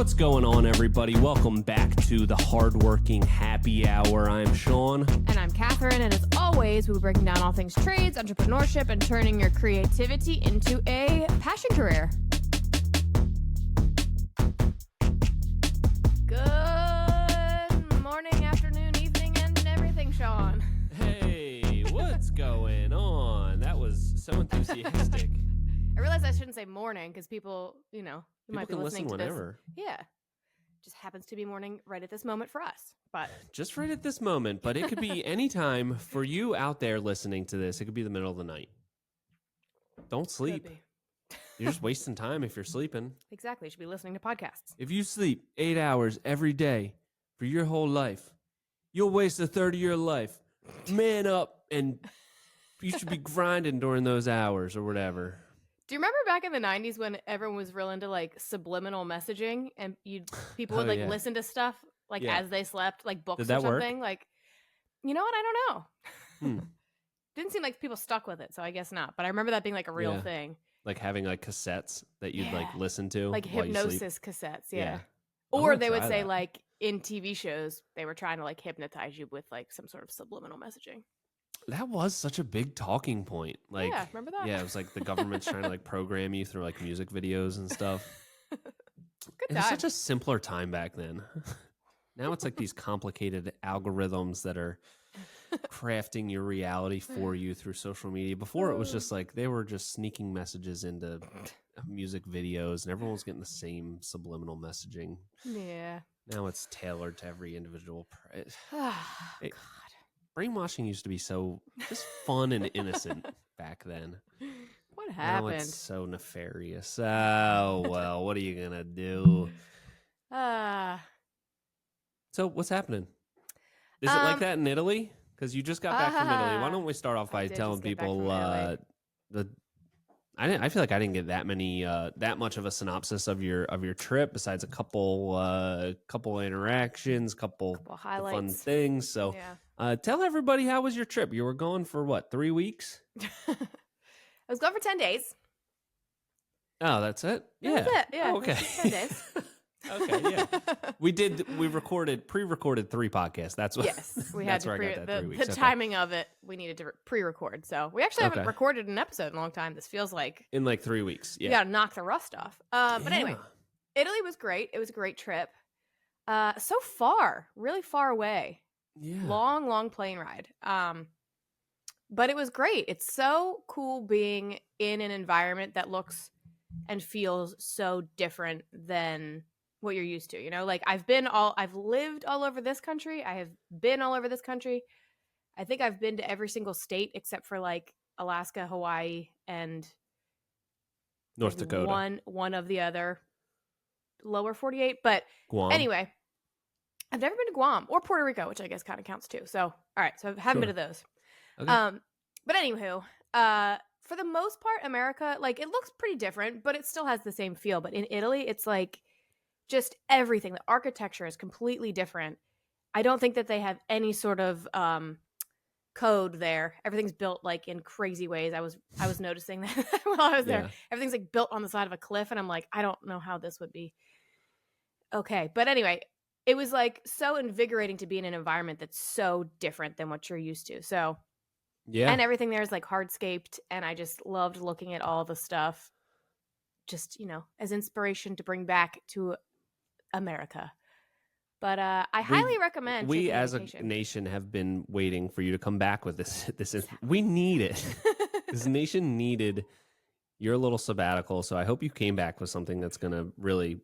What's going on, everybody? Welcome back to the Hardworking Happy Hour. I'm Sean. And I'm Catherine, and as always, we'll be breaking down all things trades, entrepreneurship, and turning your creativity into a passion career. Good morning, afternoon, evening, and everything, Sean. Hey, what's going on? That was so enthusiastic. I realized I shouldn't say morning because people, who might be can listening listen to whenever. this. Yeah. Just happens to be morning right at this moment for us. But Just right at this moment, but it could be any time for you out there listening to this. It could be the middle of the night. Don't sleep. You're just wasting time if you're sleeping. Exactly. You should be listening to podcasts. If you sleep 8 hours every day for your whole life, you'll waste a third of your life. Man up, and you should be grinding during those hours or whatever. Do you remember back in the 90s when everyone was real into like subliminal messaging and people would listen to stuff as they slept, like books or something? Work? Like, you know what? I don't know. Didn't seem like people stuck with it, so I guess not. But I remember that being like a real thing. Like having like cassettes that you'd like listen to. Like while hypnosis cassettes, yeah. Or they would say like in TV shows, they were trying to like hypnotize you with like some sort of subliminal messaging. That was such a big talking point. Like, yeah, remember that? Yeah, it was like the government's trying to like program you through like music videos and stuff. Good It time. was such a simpler time back then. Now it's like these complicated algorithms that are crafting your reality for you through social media. Before it was just like they were just sneaking messages into music videos and everyone was getting the same subliminal messaging. Yeah. Now it's tailored to every individual. God. Brainwashing used to be so just fun and innocent back then. What happened? Now it's so nefarious. Oh, well, what are you going to do? So what's happening? Is it like that in Italy? Because you just got back from Italy. Why don't we start off by telling people I feel like I didn't get that much of a synopsis of your trip besides a couple interactions, couple highlights, fun things. So tell everybody, how was your trip? You were gone for what, 3 weeks? I was gone for 10 days. Oh, that's it? Yeah. That's it. Yeah. Oh, okay. 10 days. Okay, yeah. We pre-recorded 3 podcasts. That's what. Yes, we had to the okay. timing of it. We needed to pre-record, so we actually haven't recorded an episode in a long time. This feels like in like 3 weeks. Yeah, we gotta knock the rust off. But anyway, Italy was great. It was a great trip. So far, really far away. Yeah, long plane ride. But it was great. It's so cool being in an environment that looks and feels so different than what you're used to, like I've lived all over this country. I have been all over this country. I think I've been to every single state except for like Alaska, Hawaii, and North Dakota. One of the other lower 48. But Guam. Anyway, I've never been to Guam or Puerto Rico, which I guess kind of counts too. So, all right. So I haven't been to those. Okay. But anywho, for the most part, America, like it looks pretty different, but it still has the same feel. But in Italy, it's like just everything. The architecture is completely different. I don't think that they have any sort of code there. Everything's built like in crazy ways. I was noticing that while I was there. Everything's like built on the side of a cliff, and I'm like, I don't know how this would be okay. But anyway, it was like so invigorating to be in an environment that's so different than what you're used to. So and everything there is like hardscaped, and I just loved looking at all the stuff just, as inspiration to bring back to America. But I highly recommend. We as a nation have been waiting for you to come back with this. We need it. This nation needed your little sabbatical. So I hope you came back with something that's going to really.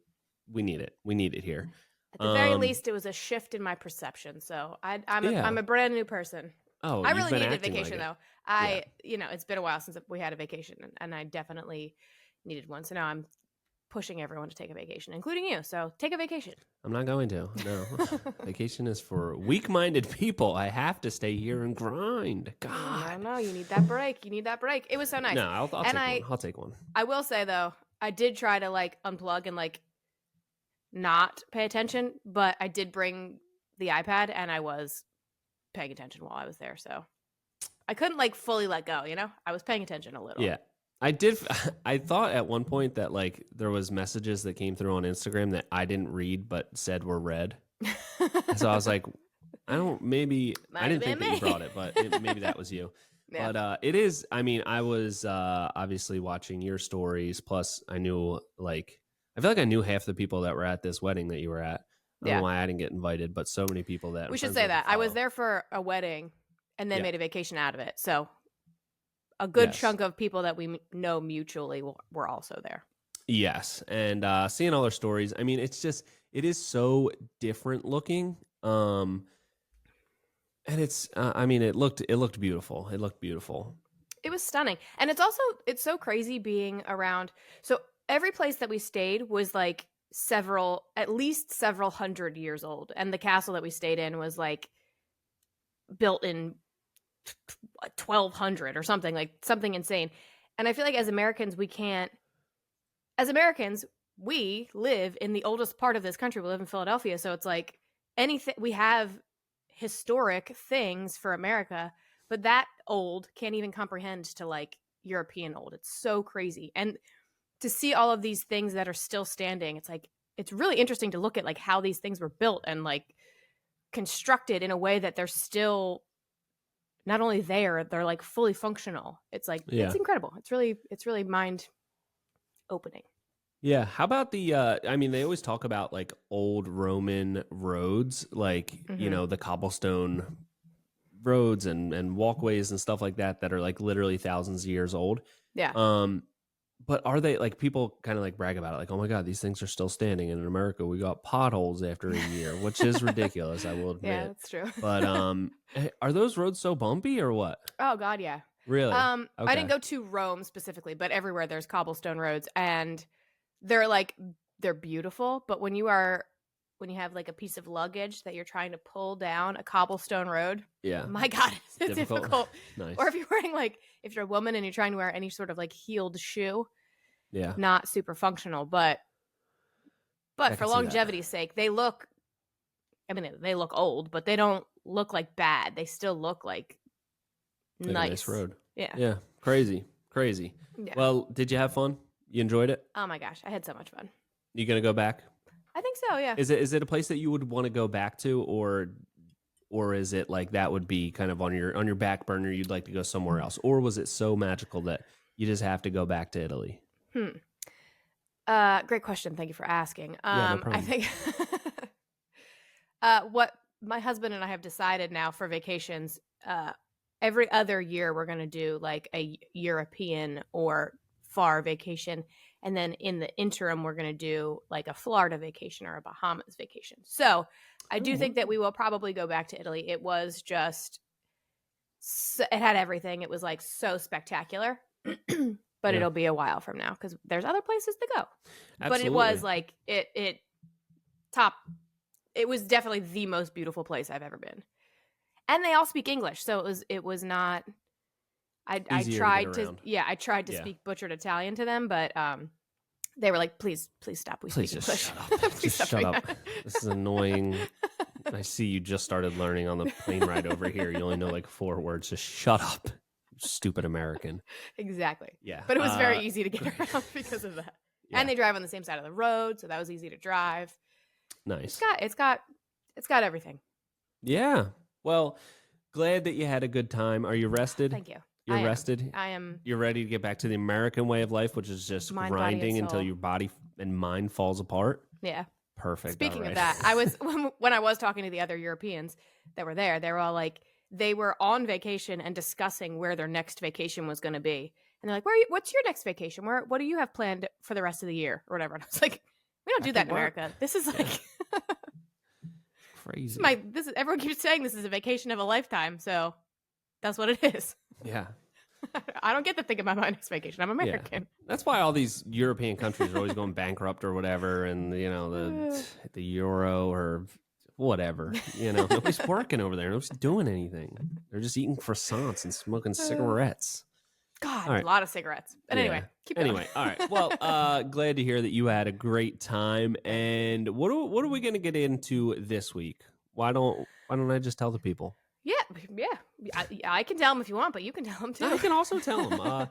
We need it. We need it here. At the very least, it was a shift in my perception. So I'm a brand new person. Oh, I really needed a vacation though. It's been a while since we had a vacation, and I definitely needed one. So now I'm pushing everyone to take a vacation, including you. So take a vacation. I'm not going to. No. Vacation is for weak-minded people. I have to stay here and grind. God. No, you need that break. It was so nice. No, I'll take one. I will say though, I did try to like unplug and like not pay attention, but I did bring the iPad and I was paying attention while I was there. So I couldn't like fully let go, I was paying attention a little. Yeah. I did. I thought at one point that like there was messages that came through on Instagram that I didn't read but said were read. So I was like, maybe I Might have didn't think been that you me. brought it, but maybe that was you. Yeah. But it is. I mean, I was obviously watching your stories. Plus, I knew I feel like I knew half the people that were at this wedding that you were at. I don't know Yeah. why I didn't get invited, but so many people that I'm We should friends say with that. I was follow. there for a wedding and then Yeah. made a vacation out of it. So a good Yes. chunk of people that we know mutually were also there. Yes, and seeing all their stories. I mean, it is so different looking. And it's I mean, it looked beautiful. It looked beautiful. It was stunning. And it's so crazy being around. So every place that we stayed was like at least several hundred years old. And the castle that we stayed in was like built in 1200 or something, like something insane. And I feel like as Americans, we live in the oldest part of this country. We live in Philadelphia. So it's like anything, we have historic things for America, but that old can't even comprehend to like European old. It's so crazy. And to see all of these things that are still standing, it's like, it's really interesting to look at like how these things were built and like constructed in a way that they're still not only there, they're like fully functional. It's like, It's incredible. It's really mind opening. Yeah. How about I mean, they always talk about like old Roman roads, like, the cobblestone roads and walkways and stuff like that are like literally thousands of years old. Yeah. But are they like people kind of like brag about it? Like, oh my God, these things are still standing. And in America, we got potholes after a year, which is ridiculous, I will admit. Yeah, that's true. But are those roads so bumpy or what? Oh God, yeah. Really? I Okay. didn't go to Rome specifically, but everywhere there's cobblestone roads and they're beautiful. But when you have like a piece of luggage that you're trying to pull down a cobblestone road, Yeah. my God, it's difficult. Nice. Or if you're wearing if you're a woman and you're trying to wear any sort of like heeled shoe, Yeah. not super functional. But for longevity's sake, they look old, but they don't look like bad. They still look like nice road. Yeah. Yeah. Crazy. Yeah. Well, did you have fun? You enjoyed it? Oh my gosh, I had so much fun. You gonna go back? I think so, yeah. Is it a place that you would want to go back to, or is it like that would be kind of on your back burner? You'd like to go somewhere else, or was it so magical that you just have to go back to Italy? Great question. Thank you for asking. Yeah, no problem. I think what my husband and I have decided now for vacations, every other year we're going to do like a European or far vacation. And then in the interim, we're going to do like a Florida vacation or a Bahamas vacation. So I do think that we will probably go back to Italy. It was just, it had everything. It was like so spectacular, but it'll be a while from now because there's other places to go. Absolutely. But it was like, it was definitely the most beautiful place I've ever been. And they all speak English. So it was not, I tried to speak butchered Italian to them, but they were like, please stop. We speak English. Shut up. Just shut up. This is annoying. I see you just started learning on the plane ride over here. You only know like 4 words. Just shut up, you stupid American. Exactly. Yeah. But it was very easy to get around because of that. Yeah. And they drive on the same side of the road, so that was easy to drive. Nice. It's got everything. Yeah. Well, glad that you had a good time. Are you rested? Thank you. You're rested? I am. You're ready to get back to the American way of life, which is just grinding until your body and mind falls apart? Yeah. Perfect. Speaking of that, I was when I was talking to the other Europeans that were there, they were all like, they were on vacation and discussing where their next vacation was going to be. And they're like, what's your next vacation? What do you have planned for the rest of the year or whatever? And I was like, we don't do that in America. This is like crazy. Everyone keeps saying this is a vacation of a lifetime. So that's what it is. Yeah. I don't get to think about my next vacation. I'm American. Yeah. That's why all these European countries are always going bankrupt or whatever. And, the euro or whatever, nobody's working over there. Nobody's doing anything. They're just eating croissants and smoking cigarettes. God, right. A lot of cigarettes. But anyway, keep going. Anyway, all right. Well, glad to hear that you had a great time. And what are we going to get into this week? Why don't I just tell the people? Yeah. I can tell them if you want, but you can tell them too. I can also tell them.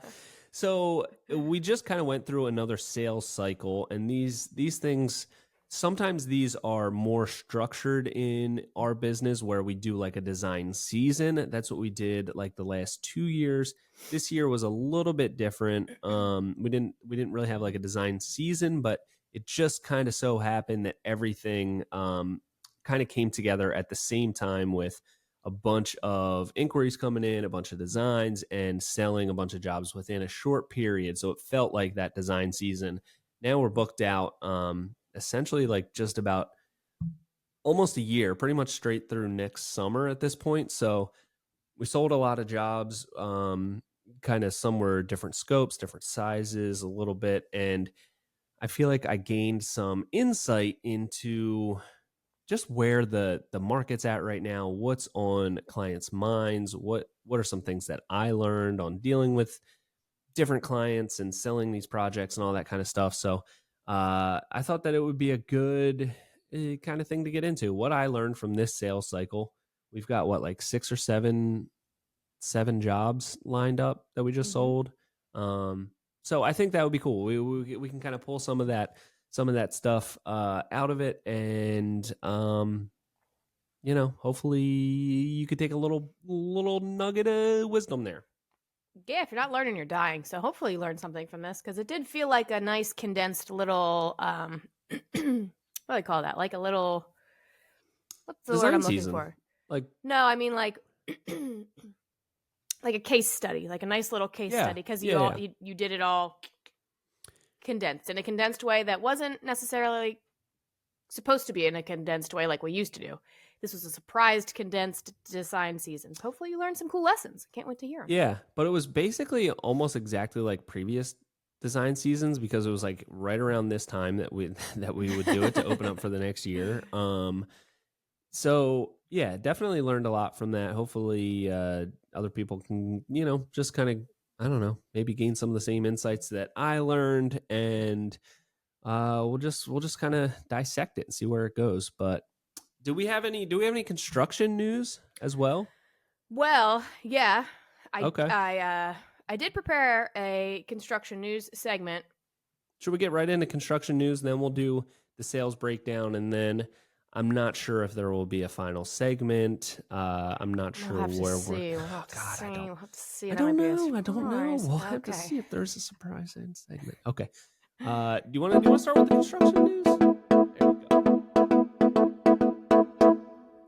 So we just kind of went through another sales cycle, and these things, sometimes these are more structured in our business where we do like a design season. That's what we did like the last 2 years. This year was a little bit different. We didn't really have like a design season, but it just kind of so happened that everything kind of came together at the same time with a bunch of inquiries coming in, a bunch of designs, and selling a bunch of jobs within a short period. So it felt like that design season. Now we're booked out essentially like just about almost a year, pretty much straight through next summer at this point. So we sold a lot of jobs, kind of some were different scopes, different sizes, a little bit. And I feel like I gained some insight into just where the market's at right now, what's on clients' minds, what are some things that I learned on dealing with different clients and selling these projects and all that kind of stuff. So I thought that it would be a good kind of thing to get into. What I learned from this sales cycle, we've got what, like six or seven jobs lined up that we just sold. So I think that would be cool. We can kind of pull some of that stuff out of it, and hopefully you could take a little nugget of wisdom there. Yeah, if you're not learning, you're dying. So hopefully you learned something from this, because it did feel like a nice condensed little what do I call that? Like a little, what's the word I'm looking for? Like, no, I mean like like a case study, like a nice little case study, because you did it all condensed in a condensed way that wasn't necessarily supposed to be in a condensed way like we used to do. This was a surprised, condensed design season. So hopefully you learned some cool lessons. Can't wait to hear them. Yeah, but it was basically almost exactly like previous design seasons, because it was like right around this time that we would do it to open up for the next year. So yeah, definitely learned a lot from that. Hopefully other people can, just kind of, I don't know, maybe gain some of the same insights that I learned, and we'll just kind of dissect it and see where it goes. But do we have any construction news as well? Well, yeah. Okay. I did prepare a construction news segment. Should we get right into construction news, and then we'll do the sales breakdown, and then I'm not sure if there will be a final segment. I'm not sure where we're. We'll have to see. I don't know. We'll have to see if there's a surprise end segment. Okay. Do you want to start with the construction news? There we go.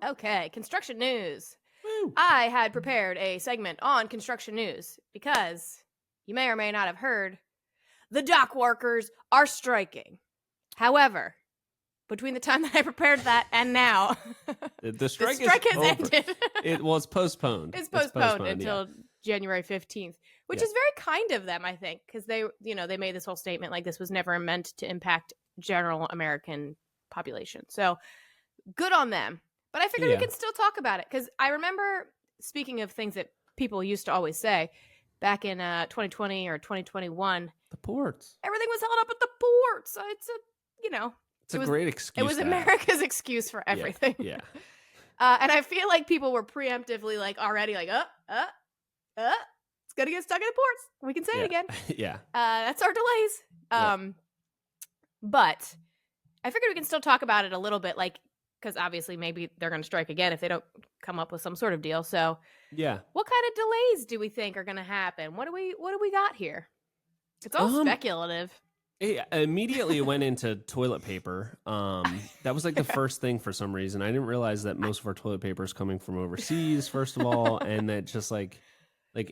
Okay, construction news. Woo. I had prepared a segment on construction news because you may or may not have heard the dock workers are striking. However, between the time that I prepared that and now, the strike has ended. It was postponed. It's postponed until January 15th, which is very kind of them, I think, because they made this whole statement like this was never meant to impact general American population. So good on them. But I figured we could still talk about it, because I remember, speaking of things that people used to always say, back in 2020 or 2021, the ports. Everything was held up at the ports. It's a great excuse. It was America's excuse for everything. Yeah. And I feel like people were preemptively already it's going to get stuck in the ports. We can say it again. Yeah. That's our delays. But I figured we can still talk about it a little bit, because obviously maybe they're going to strike again if they don't come up with some sort of deal. So yeah, what kind of delays do we think are going to happen? What do we got here? It's all speculative. It immediately went into toilet paper. That was like the first thing for some reason. I didn't realize that most of our toilet paper is coming from overseas, first of all, and that just like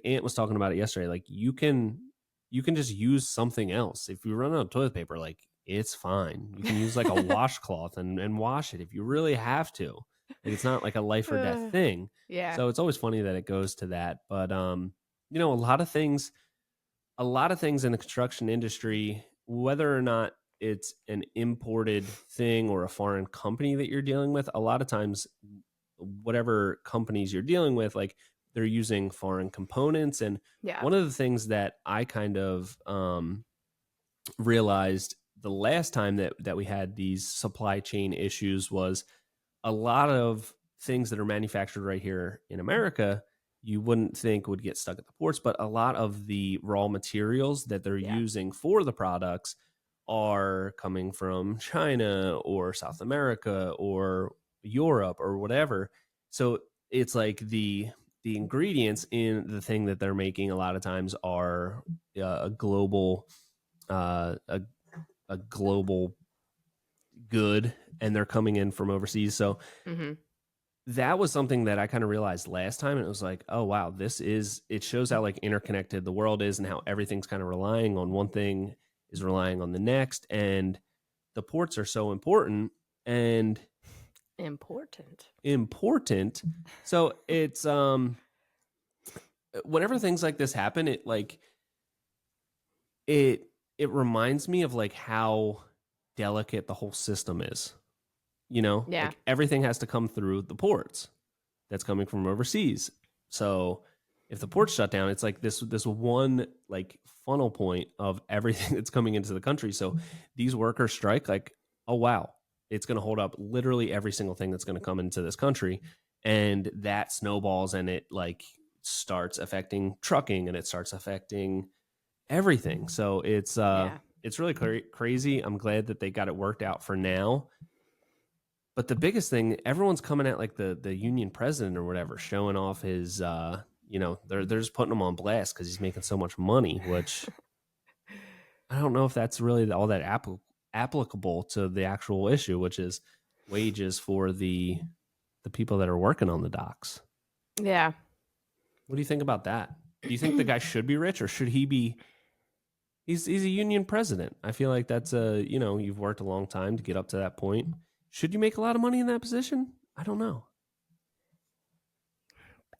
Ant was talking about it yesterday. Like you can just use something else if you run out of toilet paper. Like it's fine. You can use like a washcloth and wash it if you really have to. Like it's not like a life or death thing. Yeah. So it's always funny that it goes to that. But a lot of things in the construction industry, whether or not it's an imported thing or a foreign company that you're dealing with, a lot of times, whatever companies you're dealing with, like they're using foreign components. And one of the things that I kind of realized the last time that we had these supply chain issues was a lot of things that are manufactured right here in America you wouldn't think would get stuck at the ports, but a lot of the raw materials that they're Yeah. using for the products are coming from China or South America or Europe or whatever. So it's like the ingredients in the thing that they're making a lot of times are a global uh, a, a global good, and they're coming in from overseas. So Mm-hmm. that was something that I kind of realized last time, and it was like, oh wow, it shows how like interconnected the world is and how everything's kind of relying on one thing is relying on the next, and the ports are so important and important. So it's whenever things like this happen, it like it it reminds me of like how delicate the whole system is. Yeah. Like everything has to come through the ports that's coming from overseas. So if the ports shut down, it's like this one like funnel point of everything that's coming into the country. So these workers strike, like, oh wow, it's going to hold up literally every single thing that's going to come into this country, and that snowballs, and it like starts affecting trucking, and it starts affecting everything. So Yeah. it's really crazy. I'm glad that they got it worked out for now. But the biggest thing, everyone's coming at like the union president or whatever, showing off his, they're just putting him on blast because he's making so much money, which I don't know if that's really all that applicable to the actual issue, which is wages for the people that are working on the docks. Yeah. What do you think about that? Do you think the guy should be rich, or should he be? He's a union president. I feel like that's you've worked a long time to get up to that point. Should you make a lot of money in that position? I don't know.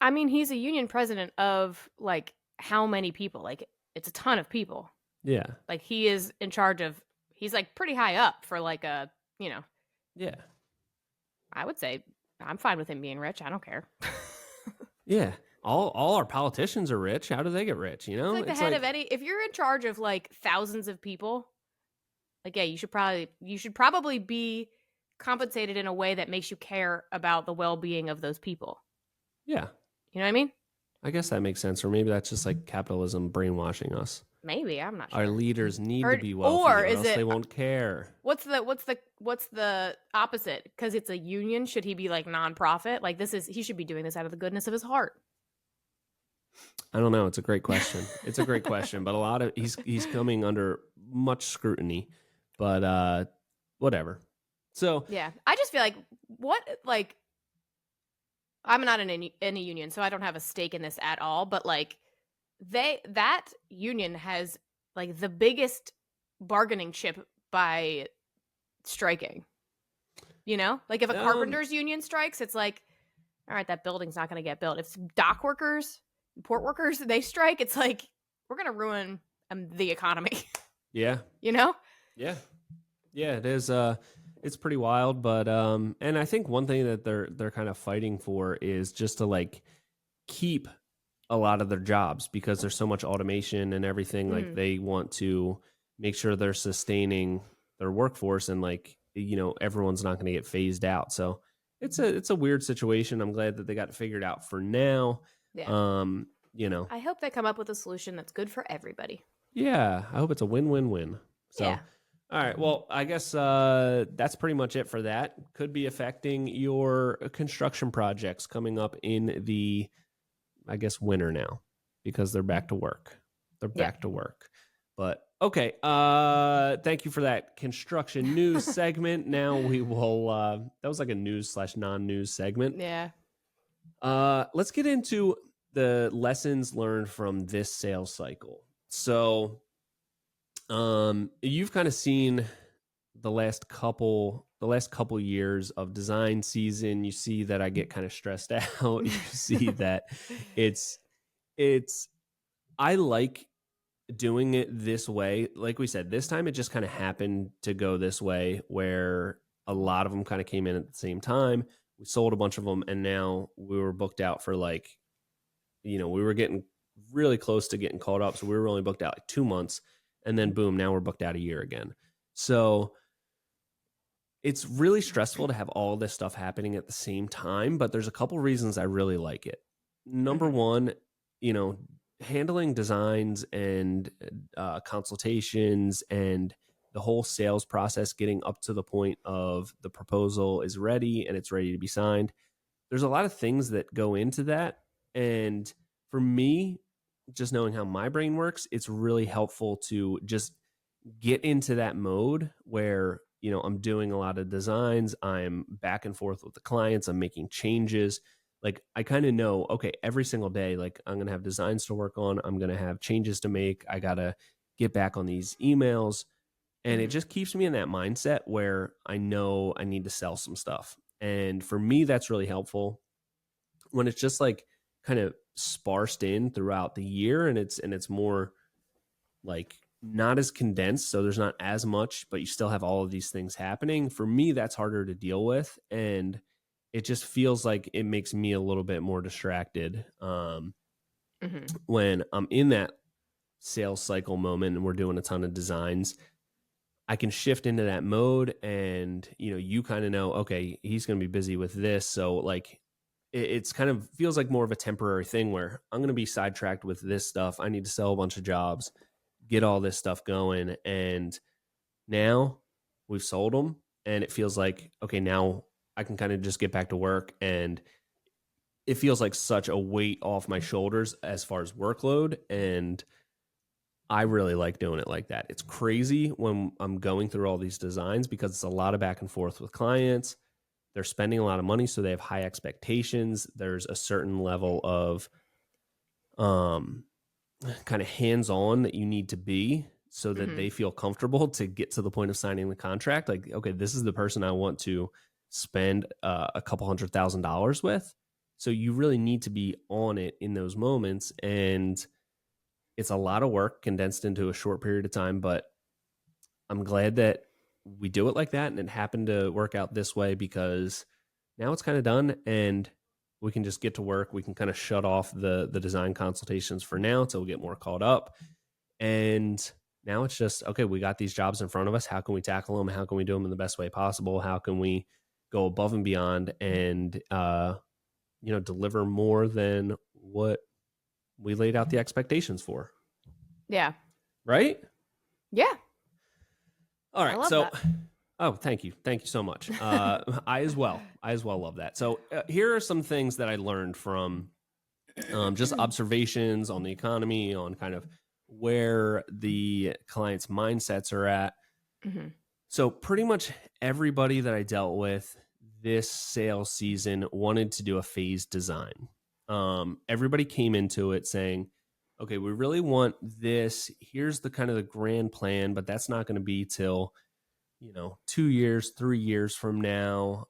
I mean, he's a union president of like how many people? Like it's a ton of people. Yeah. Like he is in charge of. He's like pretty high up for like Yeah. I would say I'm fine with him being rich. I don't care. Yeah. All our politicians are rich. How do they get rich? It's like the head of any. If you're in charge of like thousands of people, like yeah, you should probably be compensated in a way that makes you care about the well-being of those people. Yeah. You know what I mean? I guess that makes sense. Or maybe that's just like capitalism brainwashing us. Maybe, I'm not sure. Our leaders need to be wealthy, or else they won't care. What's the opposite? Because it's a union, should he be like nonprofit? Like he should be doing this out of the goodness of his heart. I don't know. It's a great question. But a lot of he's coming under much scrutiny. But whatever. So yeah, I just feel like I'm not in any union, so I don't have a stake in this at all. But like that union has like the biggest bargaining chip by striking. Like if a carpenters union strikes, it's like, all right, that building's not going to get built. If dock workers, port workers, they strike, it's like we're going to ruin the economy. Yeah. Yeah. It is. It's pretty wild, but and I think one thing that they're kind of fighting for is just to like keep a lot of their jobs, because there's so much automation and everything. Like they want to make sure they're sustaining their workforce, and like everyone's not going to get phased out. So it's a weird situation. I'm glad that they got it figured out for now. Yeah. I hope they come up with a solution that's good for everybody. Yeah, I hope it's a win-win-win. So. Yeah. All right. Well, I guess that's pretty much it for that. Could be affecting your construction projects coming up in the, I guess, winter now, because they're back to work. Back to work. But okay. Thank you for that construction news segment. Now we will. That was like a news/non-news segment. Yeah. Let's get into the lessons learned from this sales cycle. So. You've kind of seen the last couple years of design season. You see that I get kind of stressed out. You see that I like doing it this way. Like we said, this time it just kind of happened to go this way, where a lot of them kind of came in at the same time. We sold a bunch of them, and now we were booked out for like, we were getting really close to getting caught up. So we were only booked out like 2 months. And then boom, now we're booked out a year again. So it's really stressful to have all this stuff happening at the same time, but there's a couple reasons I really like it. number Mhm. one, you know, handling designs and consultations and the whole sales process, getting up to the point of the proposal is ready and it's ready to be signed. There's a lot of things that go into that. And for me, just knowing how my brain works, it's really helpful to just get into that mode where, I'm doing a lot of designs, I'm back and forth with the clients, I'm making changes. Like I kind of know, okay, every single day, like I'm going to have designs to work on, I'm going to have changes to make, I got to get back on these emails, and it Mhm. just keeps me in that mindset where I know I need to sell some stuff. And for me that's really helpful when it's just like kind of sparsed in throughout the year, and it's more like not as condensed, so there's not as much, but you still have all of these things happening. For me that's harder to deal with, and it just feels like it makes me a little bit more distracted Mhm. when I'm in that sales cycle moment and we're doing a ton of designs. I can shift into that mode, and you kind of know, okay, he's going to be busy with this, so like it's kind of feels like more of a temporary thing where I'm going to be sidetracked with this stuff. I need to sell a bunch of jobs, get all this stuff going, and now we've sold them, and it feels like, okay, now I can kind of just get back to work, and it feels like such a weight off my shoulders as far as workload, and I really like doing it like that. It's crazy when I'm going through all these designs because it's a lot of back and forth with clients. They're spending a lot of money, so they have high expectations. There's a certain level of um, kind of hands-on that you need to be so that Mhm. they feel comfortable to get to the point of signing the contract. Like, okay, this is the person I want to spend a couple $100,000 with. So you really need to be on it in those moments, and it's a lot of work condensed into a short period of time. But I'm glad that we do it like that, and it happened to work out this way because now it's kind of done, and we can just get to work. We can kind of shut off the design consultations for now until we get more caught up. And now it's just, okay, we got these jobs in front of us. How can we tackle them? How can we do them in the best way possible? How can we go above and beyond and deliver more than what we laid out the expectations for? Yeah. Right? Yeah. All I right. love So, that. oh, thank you. Thank you so much. I as well love that. So, here are some things that I learned from just observations on the economy, on kind of where the client's mindsets are at. Mhm. So, pretty much everybody that I dealt with this sales season wanted to do a phased design. Everybody came into it saying, okay, we really want this. Here's the kind of the grand plan, but that's not going to be till 2 years, 3 years from now.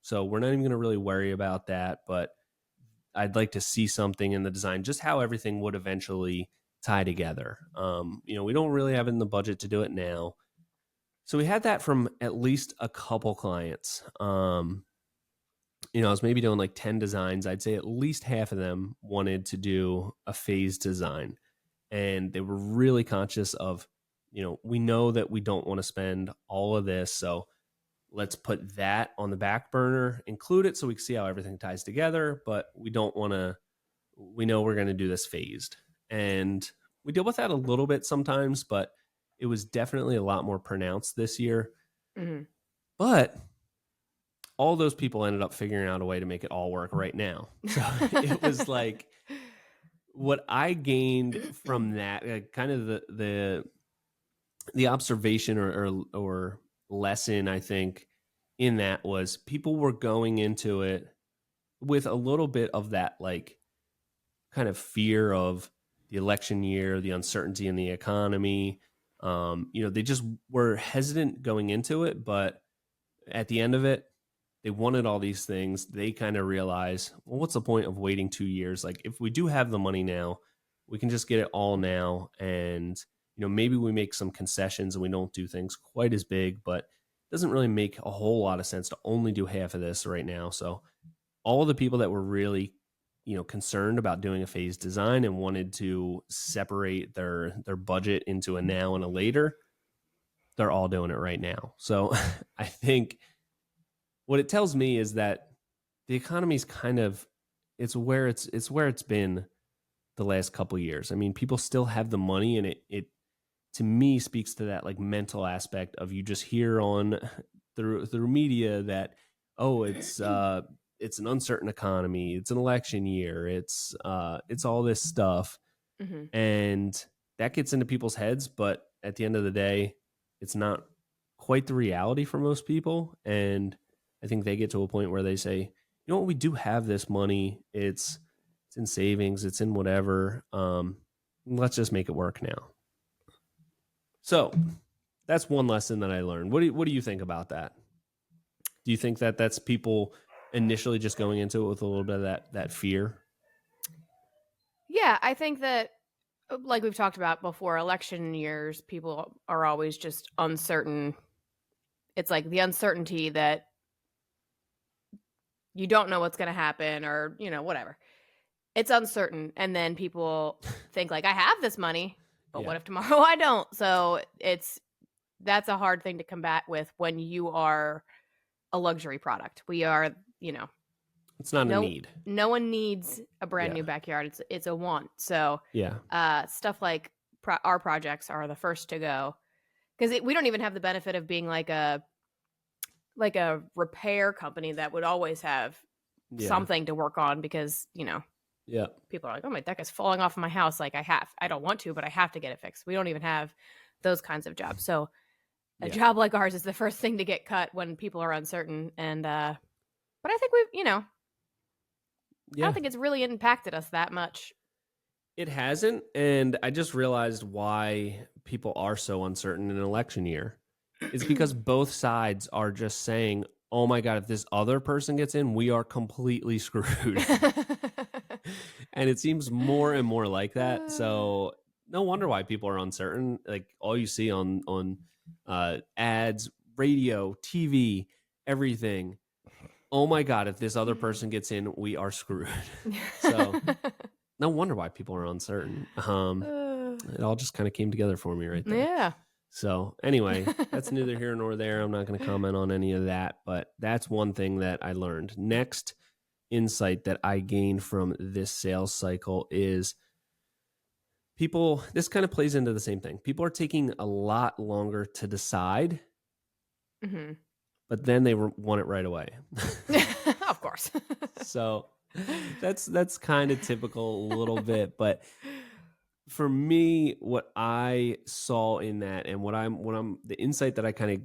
So we're not even going to really worry about that, but I'd like to see something in the design, just how everything would eventually tie together. We don't really have it in the budget to do it now. So we had that from at least a couple clients. I was maybe doing like 10 designs. I'd say at least half of them wanted to do a phased design. And they were really conscious of, we know that we don't want to spend all of this. So let's put that on the back burner, include it so we can see how everything ties together. But we don't want to, we know we're going to do this phased. And we deal with that a little bit sometimes, but it was definitely a lot more pronounced this year. Mhm. But all those people ended up figuring out a way to make it all work right now. So it was like what I gained from that, kind of the observation or lesson, I think, in that was people were going into it with a little bit of that like kind of fear of the election year, the uncertainty in the economy. They just were hesitant going into it, but at the end of it, they wanted all these things. They kind of realize, well, what's the point of waiting 2 years? Like, if we do have the money now, we can just get it all now. And, maybe we make some concessions and we don't do things quite as big, but it doesn't really make a whole lot of sense to only do half of this right now. So, all the people that were really, concerned about doing a phased design and wanted to separate their budget into a now and a later, they're all doing it right now. So, I think what it tells me is that the economy's kind of it's where it's been the last couple years. I mean, people still have the money, and it to me speaks to that like mental aspect of you just hear on through media that, oh, it's an uncertain economy, it's an election year, it's all this stuff, Hmm. and that gets into people's heads, but at the end of the day, it's not quite the reality for most people. And I think they get to a point where they say, you know what, we do have this money, it's in savings, it's in whatever, let's just make it work now. So that's one lesson that I learned. What do you think about that? Do you think that that's people initially just going into it with a little bit of that fear? Yeah, I think that, like we've talked about before, election years, people are always just uncertain. It's like the uncertainty that you don't know what's going to happen, or, whatever. It's uncertain. And then people think, like, I have this money, but Yeah. what if tomorrow I don't? So that's a hard thing to combat with when you are a luxury product. We are, It's not a no need. no one needs a brand Yeah. new backyard. It's a want. So Yeah. stuff like our projects are the first to go, because we don't even have the benefit of being like a repair company that would always have Yeah. something to work on, because Yeah. people are like, oh, my deck is falling off of my house, like I don't want to, but I have to get it fixed. We don't even have those kinds of jobs. So a Yeah. job like ours is the first thing to get cut when people are uncertain. And but I think we've I Yeah. don't think it's really impacted us that much. It hasn't, and I just realized why people are so uncertain in an election year. It's because both sides are just saying, "Oh my god, if this other person gets in, we are completely screwed." And it seems more and more like that. So no wonder why people are uncertain. Like all you see on ads, radio, TV, everything. Oh my god, if this other person gets in, we are screwed. So no wonder why people are uncertain. It all just kind of came together for me right there. Yeah. So anyway, that's neither here nor there. I'm not going to comment on any of that, but that's one thing that I learned. Next insight that I gained from this sales cycle is people, this kind of plays into the same thing. People are taking a lot longer to decide, Mm-hmm. but then they want it right away. Of course. So that's kind of typical a little bit, but for me, what I saw in that, and what I'm the insight that I kind of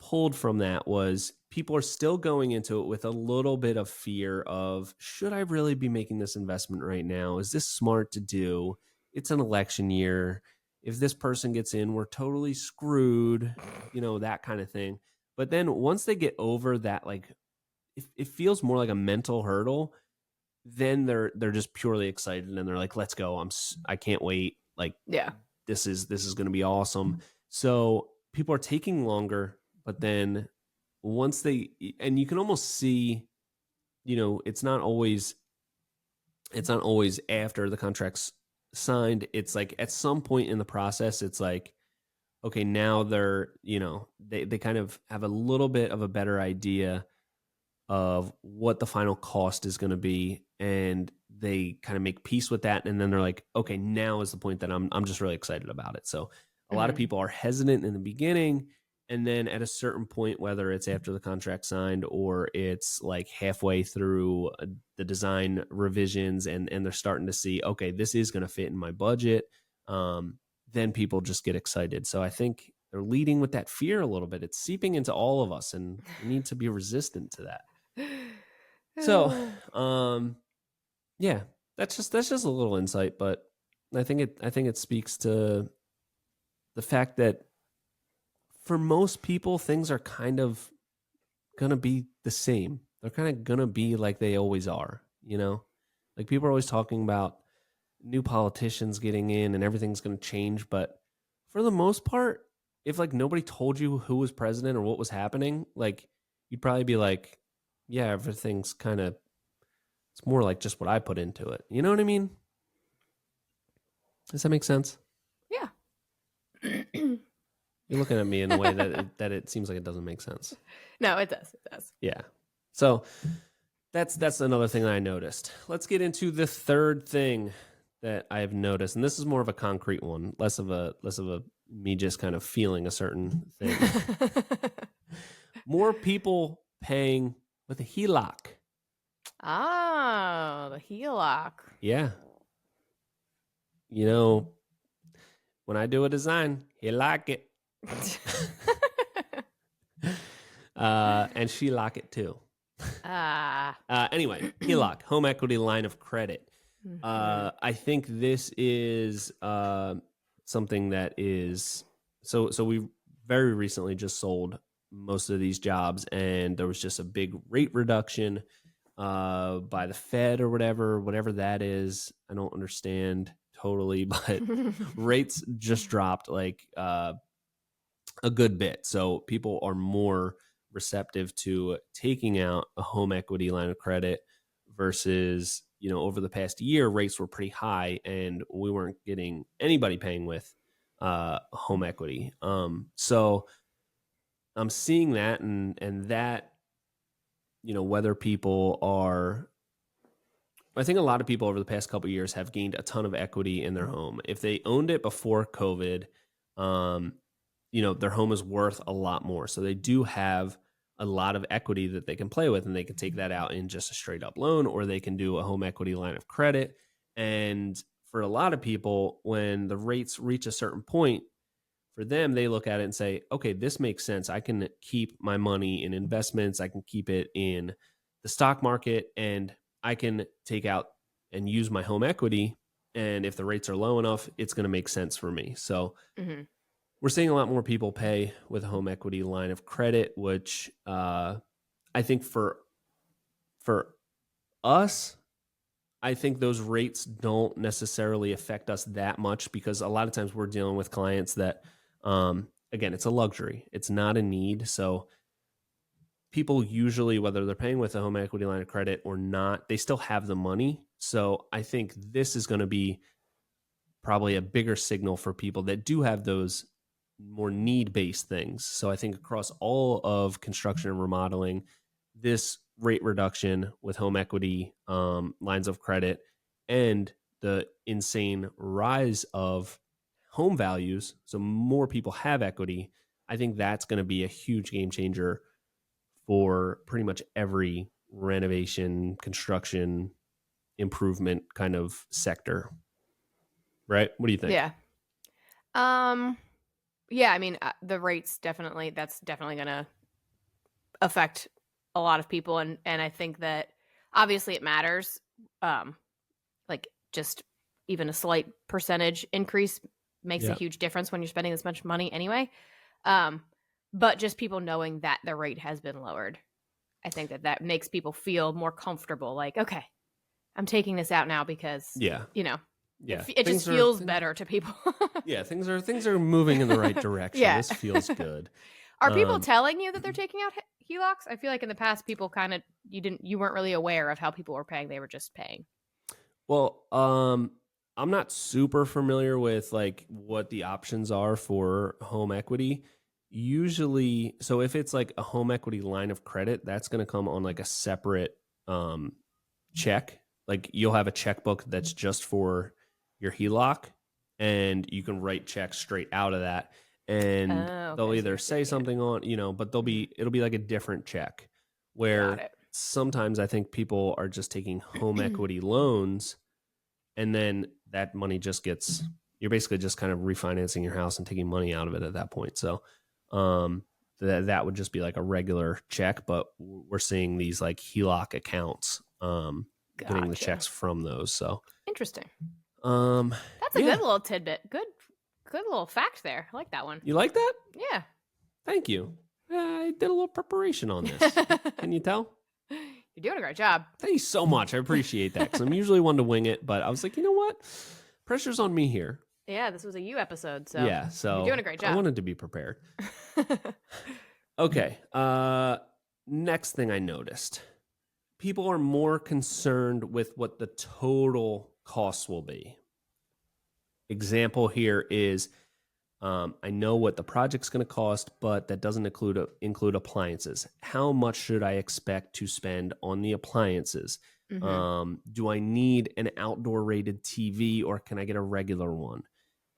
pulled from that was people are still going into it with a little bit of fear of, should I really be making this investment right now? Is this smart to do? It's an election year. If this person gets in, we're totally screwed, that kind of thing. But then once they get over that, like it feels more like a mental hurdle, then they're just purely excited and they're like, let's go. I can't wait. Like, Yeah. this is going to be awesome. So people are taking longer, but then once and you can almost see, it's not always after the contract's signed. It's like at some point in the process, it's like, okay, now they're, they kind of have a little bit of a better idea of what the final cost is going to be, and they kind of make peace with that, and then they're like, okay, now is the point that I'm just really excited about it. So a lot of people are hesitant in the beginning, and then at a certain point, whether it's after the contract signed or it's like halfway through the design revisions, and they're starting to see, okay, this is going to fit in my budget, then people just get excited. So I think they're leading with that fear a little bit. It's seeping into all of us, and we need to be resistant to that. So, yeah, that's just a little insight, but I think it speaks to the fact that for most people, things are kind of gonna be the same. They're kind of gonna be like they always are, Like people are always talking about new politicians getting in and everything's gonna change, but for the most part, if like nobody told you who was president or what was happening, like you'd probably be like, yeah, everything's kind of, it's more like just what I put into it. You know what I mean? Does that make sense? Yeah. You're looking at me in a way that it seems like it doesn't make sense. No, it does. It does. Yeah. So That's another thing that I noticed. Let's get into the third thing that I've noticed, and this is more of a concrete one, less of a me just kind of feeling a certain thing. More people paying with a HELOC. Oh, the HELOC. Yeah. When I do a design, you like it. And she like it too. Anyway, HELOC, home equity line of credit. I think this is something that is so we very recently just sold most of these jobs, and there was just a big rate reduction by the Fed or whatever that is. I don't understand totally, but rates just dropped like a good bit. So people are more receptive to taking out a home equity line of credit versus, over the past year, rates were pretty high and we weren't getting anybody paying with home equity. So I'm seeing that and that, whether people are, I think a lot of people over the past couple of years have gained a ton of equity in their home. If they owned it before COVID, their home is worth a lot more. So they do have a lot of equity that they can play with, and they can take that out in just a straight up loan, or they can do a home equity line of credit. And for a lot of people, when the rates reach a certain point, for them, they look at it and say, okay, this makes sense. I can keep my money in investments. I can keep it in the stock market, and I can take out and use my home equity. And if the rates are low enough, it's going to make sense for me. So we're seeing a lot more people pay with a home equity line of credit, which I think for us, I think those rates don't necessarily affect us that much, because a lot of times we're dealing with clients that, again, it's a luxury. It's not a need. So people usually, whether they're paying with a home equity line of credit or not, they still have the money. So I think this is going to be probably a bigger signal for people that do have those more need-based things. So I think across all of construction and remodeling, this rate reduction with home equity lines of credit and the insane rise of home values, so more people have equity, I think that's going to be a huge game changer for pretty much every renovation, construction, improvement kind of sector. Right? What do you think? Yeah. Yeah, I mean, the rates that's definitely going to affect a lot of people. And I think that obviously it matters. Like just even a slight percentage increase makes a huge difference when you're spending this much money anyway. But just people knowing that the rate has been lowered, I think that makes people feel more comfortable. Like, okay, I'm taking this out now because, it just feels better to people. Yeah, things are moving in the right direction. Yeah. This feels good. Are people telling you that they're taking out HELOCs? I feel like in the past, people kind of you weren't really aware of how people were paying; they were just paying. Well, I'm not super familiar with like what the options are for home equity. Usually, so if it's like a home equity line of credit, that's going to come on like a separate check. Like you'll have a checkbook that's just for your HELOC, and you can write checks straight out of that. And they'll either say something on, but it'll be like a different check, where sometimes I think people are just taking home equity loans, and then that money just gets, you're basically just kind of refinancing your house and taking money out of it at that point. So that would just be like a regular check, but we're seeing these like HELOC accounts getting the checks from those. So interesting. That's a good little tidbit. Good little fact there. I like that one. You like that? Yeah. Thank you. I did a little preparation on this. Can you tell? You're doing a great job. Thank you so much. I appreciate that, because I'm usually one to wing it, but I was like, you know what? Pressure's on me here. Yeah, this was a you episode, so you're doing a great job. I wanted to be prepared. Okay. Next thing I noticed. People are more concerned with what the total costs will be. Example here is I know what the project's going to cost, but that doesn't include appliances. How much should I expect to spend on the appliances? Mm-hmm. Do I need an outdoor rated TV, or can I get a regular one?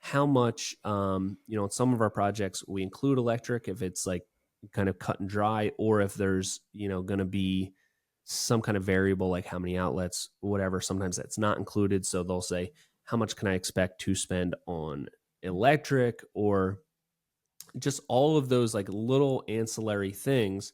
How much, in some of our projects, we include electric if it's like kind of cut and dry, or if there's, going to be some kind of variable like how many outlets, whatever. Sometimes that's not included. So they'll say, how much can I expect to spend on electric, or just all of those like little ancillary things.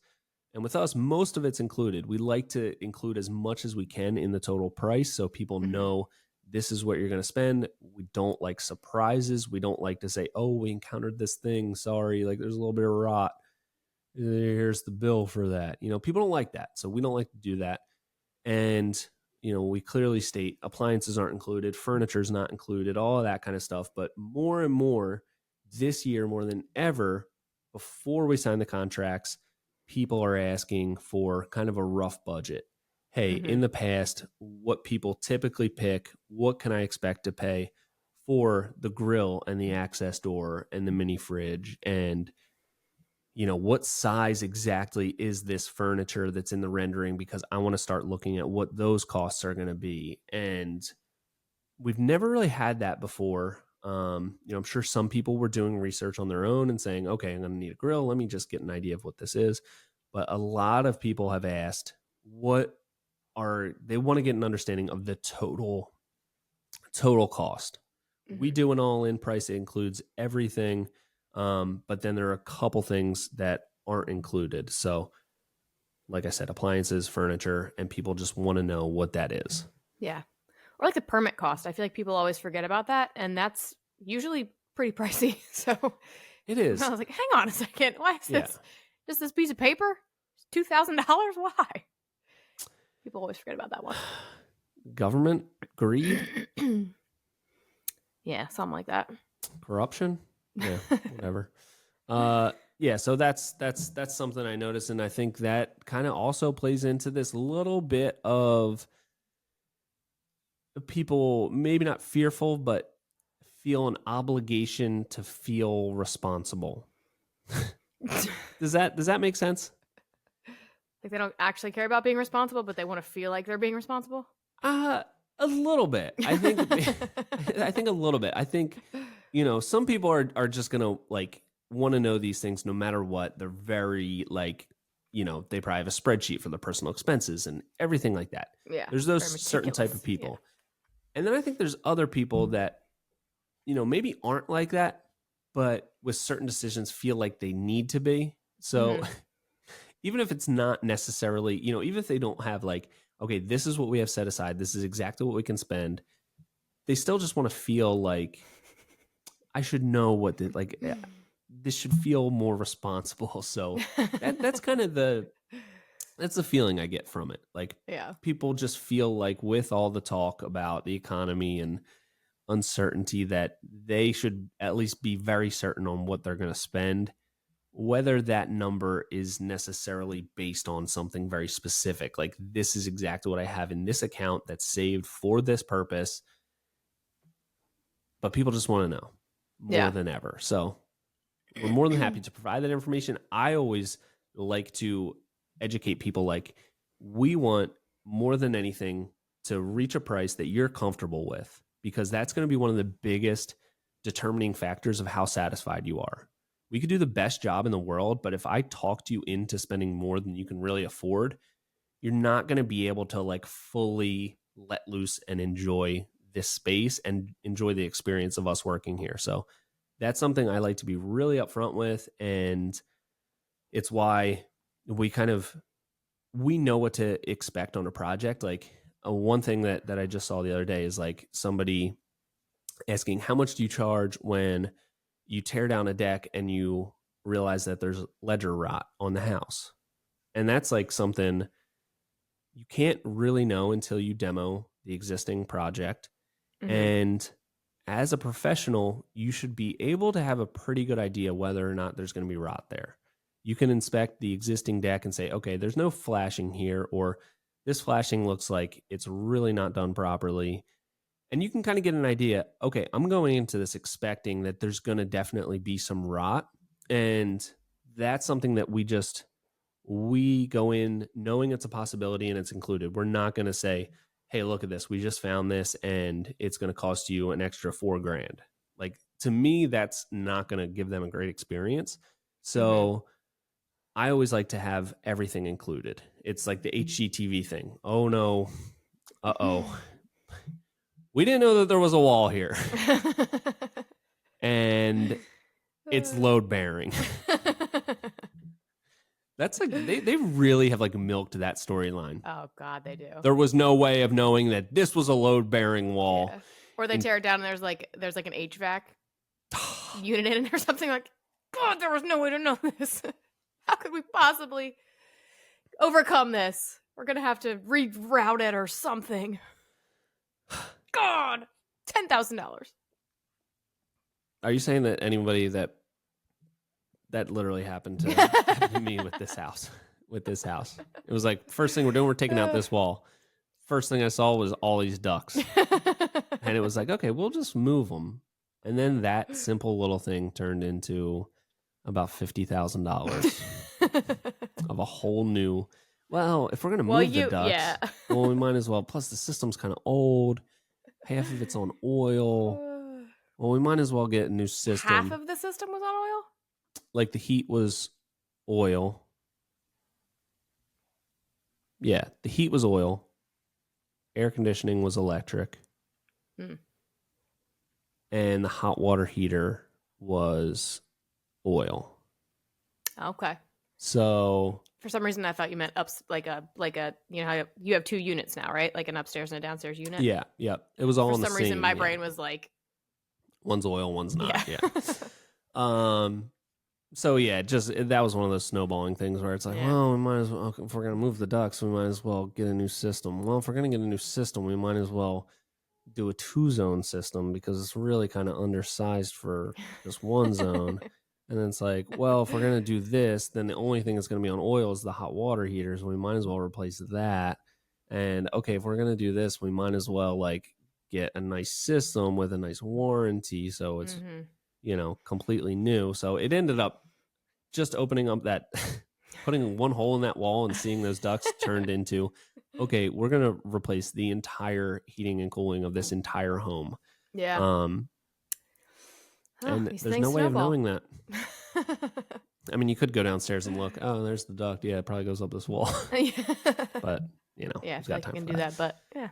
And with us, most of it's included. We like to include as much as we can in the total price so people Mm-hmm. know this is what you're going to spend. We don't like surprises. We don't like to say, oh, we encountered this thing. Sorry, like there's a little bit of rot. Here's the bill for that. People don't like that. So we don't like to do that. And we clearly state appliances aren't included, furniture's not included, all of that kind of stuff. But more and more this year, more than ever, before we sign the contracts, people are asking for kind of a rough budget. Hey, Mm-hmm. in the past, what people typically pick, what can I expect to pay for the grill and the access door and the mini fridge, and what size exactly is this furniture that's in the rendering, because I want to start looking at what those costs are going to be. And we've never really had that before. I'm sure some people were doing research on their own and saying, okay, I'm going to need a grill. Let me just get an idea of what this is. But a lot of people have asked they want to get an understanding of the total cost. We Mm-hmm. do an all-in price. It includes everything. But then there are a couple things that aren't included. So like I said, appliances, furniture, and people just want to know what that is. Yeah. Or like the permit cost. I feel like people always forget about that, and that's usually pretty pricey. So It I is. was like, hang on a second. Why is Yeah. this just this piece of paper? $2,000? Why? People always forget about that one. Government, greed, Yeah, something like that. corruption. Yeah, whatever. Yeah, so that's something I noticed, and I think that kind of also plays into this little bit of people maybe not fearful, but feel an obligation to feel responsible. Does that make sense? Like they don't actually care about being responsible, but they want to feel like they're being responsible. A little bit. I think I think a little bit. I think some people are just going to like want to know these things no matter what. They're very like, they probably have a spreadsheet for their personal expenses and everything like that. Yeah. There's those certain type of people. Yeah. And then I think there's other people that maybe aren't like that, but with certain decisions feel like they need to be. So even if it's not necessarily, even if they don't have like, okay, this is what we have set aside, this is exactly what we can spend, they still just want to feel like I should know what this should feel more responsible. So that's kind of that's the feeling I get from it. Like Yeah. people just feel like with all the talk about the economy and uncertainty that they should at least be very certain on what they're going to spend, whether that number is necessarily based on something very specific. Like this is exactly what I have in this account that's saved for this purpose. But people just want to know more than ever. So we're more than happy to provide that information. I always like to educate people like we want more than anything to reach a price that you're comfortable with, because that's going to be one of the biggest determining factors of how satisfied you are. We could do the best job in the world, but if I talked you into spending more than you can really afford, you're not going to be able to like fully let loose and enjoy this space and enjoy the experience of us working here. So that's something I like to be really upfront with. And it's why we know what to expect on a project. Like one thing that I just saw the other day is like somebody asking, how much do you charge when you tear down a deck and you realize that there's ledger rot on the house? And that's like something you can't really know until you demo the existing project. And as a professional, you should be able to have a pretty good idea whether or not there's going to be rot there. You can inspect the existing deck and say, okay, there's no flashing here, or this flashing looks like it's really not done properly. And you can kind of get an idea. Okay, I'm going into this expecting that there's going to definitely be some rot. And that's something that we go in knowing it's a possibility and it's included. We're not going to say, hey, look at this. We just found this and it's going to cost you an extra $4,000. Like, to me, that's not going to give them a great experience. So I always like to have everything included. It's like the HGTV thing. Oh no. Uh-oh. We didn't know that there was a wall here. And it's load bearing. That's like they really have like milked that storyline. Oh God, they do. There was no way of knowing that this was a load bearing wall. Yeah. Or they tear it down and there's like an HVAC unit in it or something. Like, God, there was no way to know this. How could we possibly overcome this? We're gonna have to reroute it or something. God, $10,000. Are you saying that anybody that literally happened to me with this house? With this house, it was like, first thing we're doing, we're taking out this wall. First thing I saw was all these ducks, and it was like, okay, we'll just move them. And then that simple little thing turned into about $50,000 of a whole new. Well, if we're gonna move the ducks, well, we might as well. Plus, the system's kind of old. Half of it's on oil. Well, we might as well get a new system. Half of the system was on oil? Like the heat was oil. Yeah, the heat was oil. Air conditioning was electric. And the hot water heater was oil. Okay. So for some reason I thought you meant like a you know how you have 2 units now, right? Like an upstairs and a downstairs unit. Yeah. It was all for on the same. For some reason my brain was like, one's oil, one's not. Yeah. So yeah, that was one of those snowballing things where it's like, well, we might as well, if we're gonna move the ducks, we might as well get a new system. Well, if we're gonna get a new system, we might as well do a 2-zone system because it's really kind of undersized for just 1 zone. And then it's like, well, if we're gonna do this, then the only thing that's gonna be on oil is the hot water heaters. We might as well replace that. And okay, if we're gonna do this, we might as well like get a nice system with a nice warranty, so it's completely new. So it ended up just opening up that putting one hole in that wall and seeing those ducts turned into, okay, we're gonna replace the entire heating and cooling of this entire home. And there's no way of knowing that. I mean, you could go downstairs and look. Oh, there's the duct. Yeah, it probably goes up this wall. But I feel like you can do that. But yeah.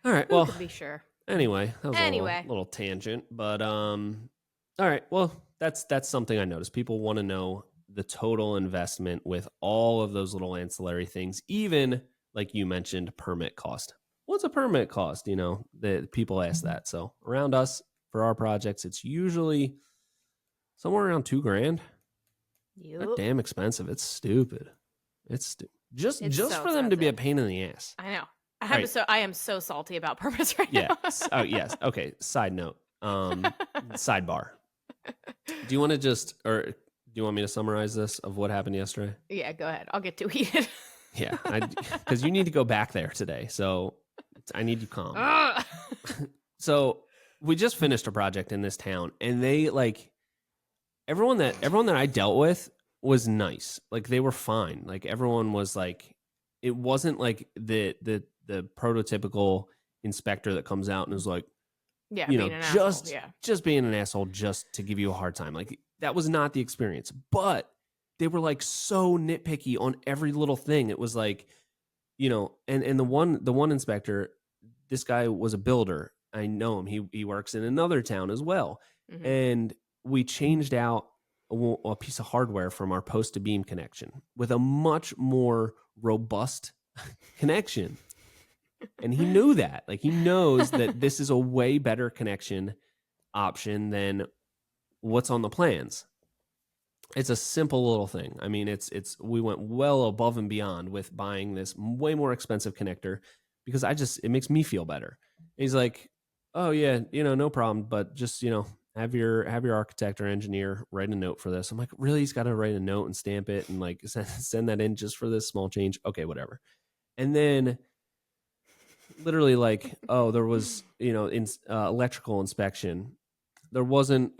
All right. Well, to be sure. Anyway, that was a little tangent. But all right. Well, that's something I noticed. People want to know the total investment with all of those little ancillary things, even like you mentioned, permit cost. What's a permit cost? The people ask that. So around us for our projects, it's usually somewhere around $2,000. They're damn expensive. It's stupid. It's just for them to be a pain in the ass. I know. I am so salty about permits right now. Oh yes. Okay. Side note. Sidebar. Do you want to do you want me to summarize this of what happened yesterday? Yeah, go ahead. I'll get to heated. Yeah, because you need to go back there today, so I need you calm. So we just finished a project in this town, and they like everyone that I dealt with was nice. Like they were fine. Like everyone was like, it wasn't like the prototypical inspector that comes out and is like, just being an asshole just to give you a hard time. Like that was not the experience, but they were like so nitpicky on every little thing. It was like, and the one inspector, this guy was a builder. I know him. He works in another town as well. Mm-hmm. And we changed out a piece of hardware from our post to beam connection with a much more robust connection. And he knew that. Like he knows that this is a way better connection option than what's on the plans. It's a simple little thing. I mean, we went well above and beyond with buying this way more expensive connector because it makes me feel better. And he's like, oh yeah, no problem, but just, have your architect or engineer write a note for this. I'm like, really? He's got to write a note and stamp it and like send that in just for this small change. Okay, whatever. And then literally like, oh, there was, electrical inspection. There wasn't,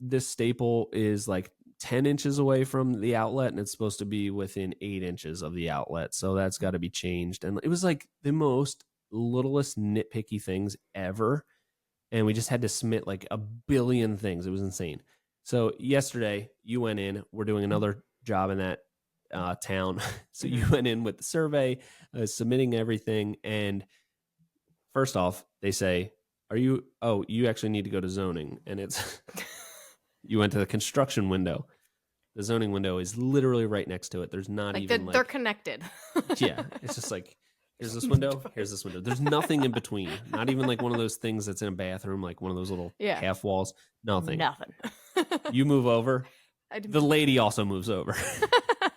this staple is like 10 inches away from the outlet and it's supposed to be within 8 inches of the outlet. So that's got to be changed. And it was like the most littlest nitpicky things ever. And we just had to submit like a billion things. It was insane. So yesterday you went in, we're doing another job in that town. So you went in with the survey, submitting everything. And first off, they say, you actually need to go to zoning. And it's, you went to the construction window. The zoning window is literally right next to it. There's not even they're connected. Yeah. It's just like, here's this window, here's this window. There's nothing in between. Not even like one of those things that's in a bathroom, like one of those little half walls. Nothing. You move over. The lady also moves over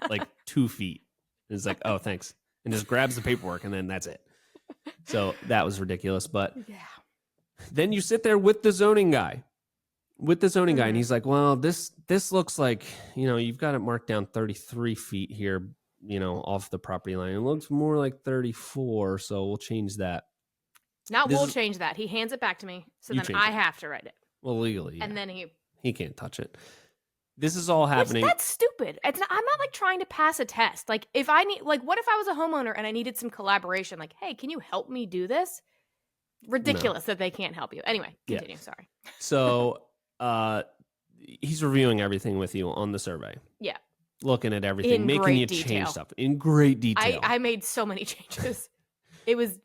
like 2 feet. And it's like, oh, thanks. And just grabs the paperwork and then that's it. So that was ridiculous. But then you sit there with the zoning guy. And he's like, well, this looks like, you've got it marked down 33 feet here, off the property line. It looks more like 34, so we'll change that. We'll change that. He hands it back to me, so then I have to write it. Well, legally, and then he can't touch it. This is all happening. That's stupid. I'm not like trying to pass a test. Like if I need, like, what if I was a homeowner and I needed some collaboration? Like, hey, can you help me do this? Ridiculous that they can't help you. Anyway, continue. Sorry. So, he's reviewing everything with you on the survey. Yeah. Looking at everything, making you change stuff in great detail. I made so many changes. It was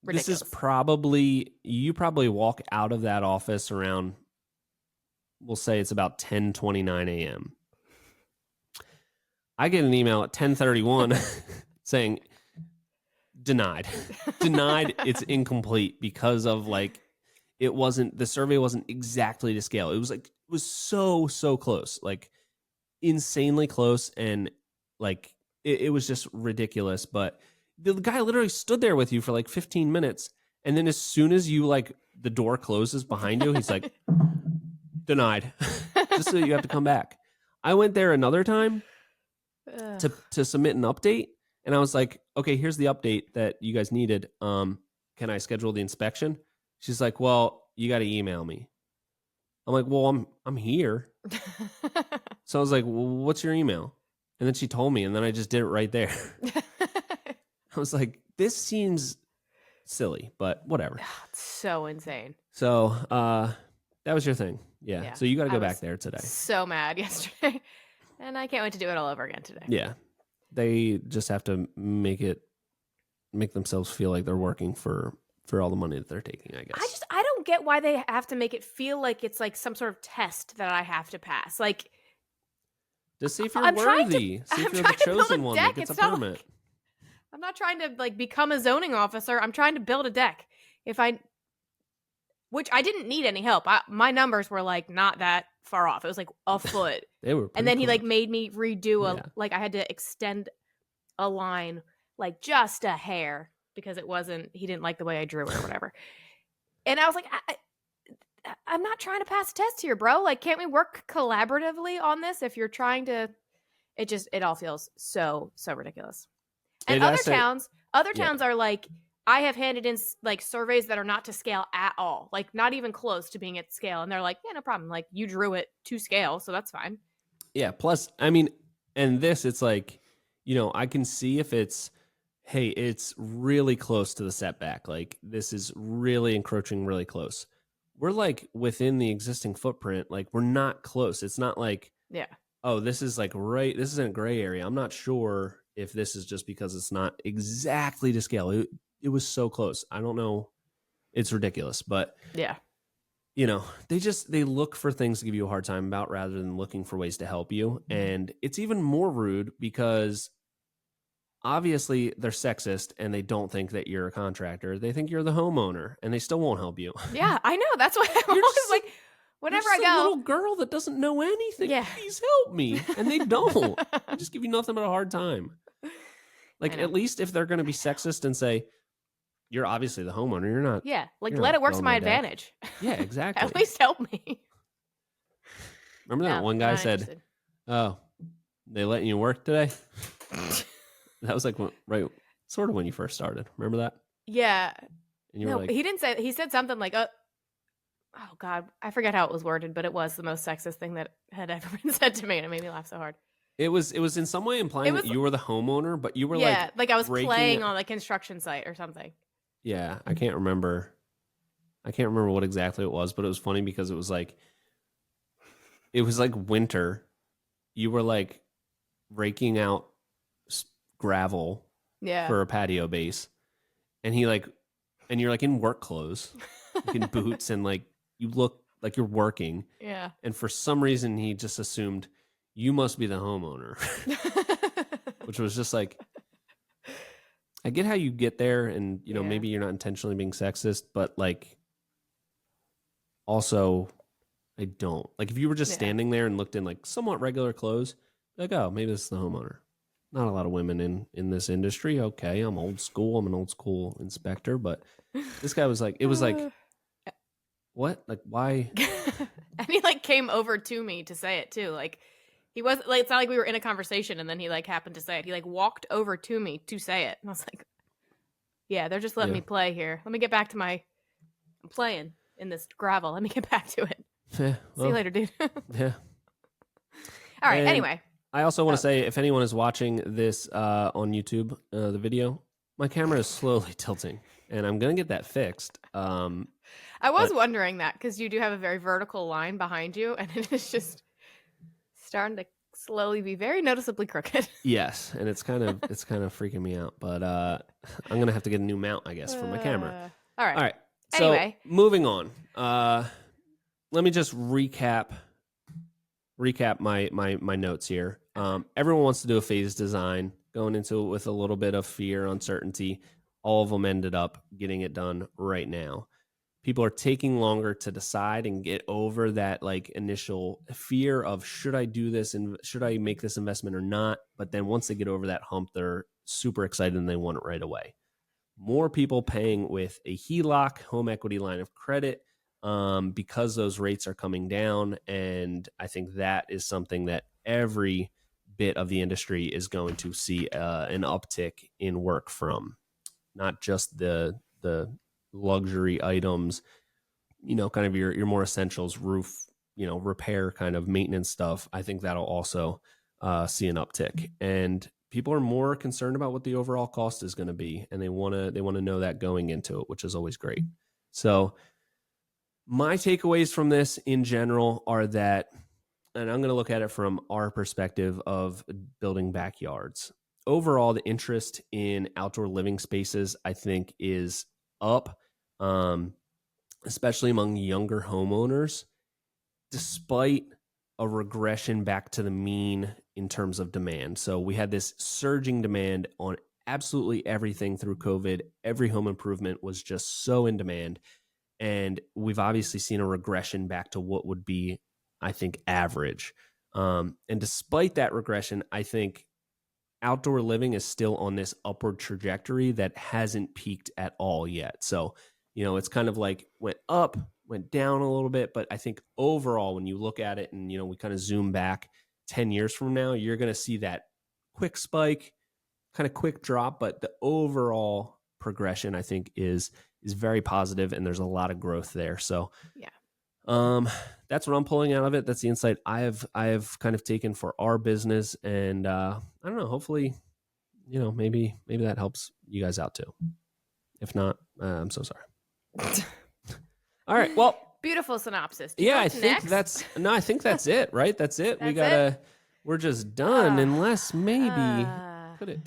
ridiculous. This is you probably walk out of that office around, we'll say it's about 10:29 a.m. I get an email at 10:31 saying, denied. It's incomplete because of the survey wasn't exactly to scale. It was so close, like insanely close. And like, it was just ridiculous. But the guy literally stood there with you for like 15 minutes. And then as soon as the door closes behind you, he's like, denied, just so you have to come back. I went there another time to submit an update. And I was like, okay, here's the update that you guys needed. Can I schedule the inspection? She's like, well, you got to email me. I'm like, well, I'm here. So I was like, well, what's your email? And then she told me, and then I just did it right there. I was like, this seems silly, but whatever. It's so insane. So that was your thing. Yeah. So you got to go back there today. So mad yesterday. And I can't wait to do it all over again today. Yeah. They just have to make themselves feel like they're working for all the money that they're taking, I guess. I don't get why they have to make it feel like it's like some sort of test that I have to pass. Like, just see if you're worthy. See if you're the chosen one that gets a permit. I'm not trying to like become a zoning officer. I'm trying to build a deck. Which I didn't need any help. My numbers were like not that far off. It was like a foot. They were, and then close. He like made me redo I had to extend a line like just a hair because he didn't like the way I drew it or whatever. And I was like, I'm not trying to pass a test here, bro. Like, can't we work collaboratively on this? If you're trying to, it all feels so ridiculous. And other towns are like, I have handed in like surveys that are not to scale at all, like not even close to being at scale. And they're like, yeah, no problem. Like you drew it to scale. So that's fine. Yeah. Plus, I mean, and this, it's like, I can see if it's really close to the setback. Like this is really encroaching really close. We're like within the existing footprint. Like we're not close. It's not like, oh, this is like this isn't a gray area. I'm not sure if this is just because it's not exactly to scale. It was so close. I don't know. It's ridiculous, but they look for things to give you a hard time about rather than looking for ways to help you. And it's even more rude because obviously they're sexist and they don't think that you're a contractor. They think you're the homeowner and they still won't help you. Yeah, I know. That's why I'm always like, whenever I go, a little girl that doesn't know anything. Yeah. Please help me. And they don't. They just give you nothing but a hard time. Like at least if they're going to be sexist and say, you're obviously the homeowner. You're not. Yeah. Like let it work to my advantage. Yeah, exactly. At least help me. Remember that one guy said, oh, they letting you work today? That was like sort of when you first started. Remember that? Yeah. And you were No, like, he didn't say. He said something like, "Oh God, I forget how it was worded, but it was the most sexist thing that had ever been said to me, and it made me laugh so hard." it was in some way implying that you were the homeowner, but you were yeah, like I was raking playing on a construction site or something. Yeah, I can't remember. I can't remember what exactly it was, but it was funny because it was like winter. You were like raking out gravel Yeah. for a patio base, and and you're like in work clothes, like in boots, and like you look like you're working. Yeah. And for some reason, he just assumed you must be the homeowner, which was just like, I get how you get there, and Yeah. maybe you're not intentionally being sexist, but like, also, I don't like if you were just standing there and looked in like somewhat regular clothes, like, oh, maybe this is the homeowner. Not a lot of women in this industry. Okay, I'm old school. I'm an old school inspector, but this guy was like, it was like, what? Like, why? And he like came over to me to say it too. Like he wasn't like, it's not like we were in a conversation and then he like happened to say it. He like walked over to me to say it. And I was like, yeah, they're just letting me play here. Let me get back to I'm playing in this gravel. Let me get back to it. Yeah, See you later, dude. Yeah. All right. And anyway. I also want to say, if anyone is watching this on YouTube, the video, my camera is slowly tilting, and I'm going to get that fixed. I was wondering that because you do have a very vertical line behind you, and it is just starting to slowly be very noticeably crooked. Yes, and it's kind of freaking me out. But I'm gonna have to get a new mount, I guess, for my camera. All right. So anyway, moving on. Let me just recap my notes here. Everyone wants to do a phase design, going into it with a little bit of fear, uncertainty. All of them ended up getting it done right now. People are taking longer to decide and get over that like initial fear of, should I do this and should I make this investment or not? But then once they get over that hump, they're super excited and they want it right away. More people paying with a HELOC, home equity line of credit, because those rates are coming down. And I think that is something that every bit of the industry is going to see an uptick in work from, not just the luxury items, kind of your more essentials, roof, repair kind of maintenance stuff. I think that'll also see an uptick, and people are more concerned about what the overall cost is going to be, and they want to know that going into it, which is always great. So my takeaways from this in general are that, and I'm going to look at it from our perspective of building backyards. Overall, the interest in outdoor living spaces, I think, is up, especially among younger homeowners, despite a regression back to the mean in terms of demand. So we had this surging demand on absolutely everything through COVID. Every home improvement was just so in demand. And we've obviously seen a regression back to what would be, I think, average. And despite that regression, I think outdoor living is still on this upward trajectory that hasn't peaked at all yet. So, it's kind of like went up, went down a little bit, but I think overall, when you look at it and, we kind of zoom back 10 years from now, you're going to see that quick spike, kind of quick drop, but the overall progression, I think, is very positive, and there's a lot of growth there. So, yeah. That's what I'm pulling out of it. That's the insight I have kind of taken for our business. And, I don't know, hopefully, maybe that helps you guys out too. If not, I'm so sorry. All right. Well, beautiful synopsis. I think that's it, right? That's it. We're just done unless maybe could it.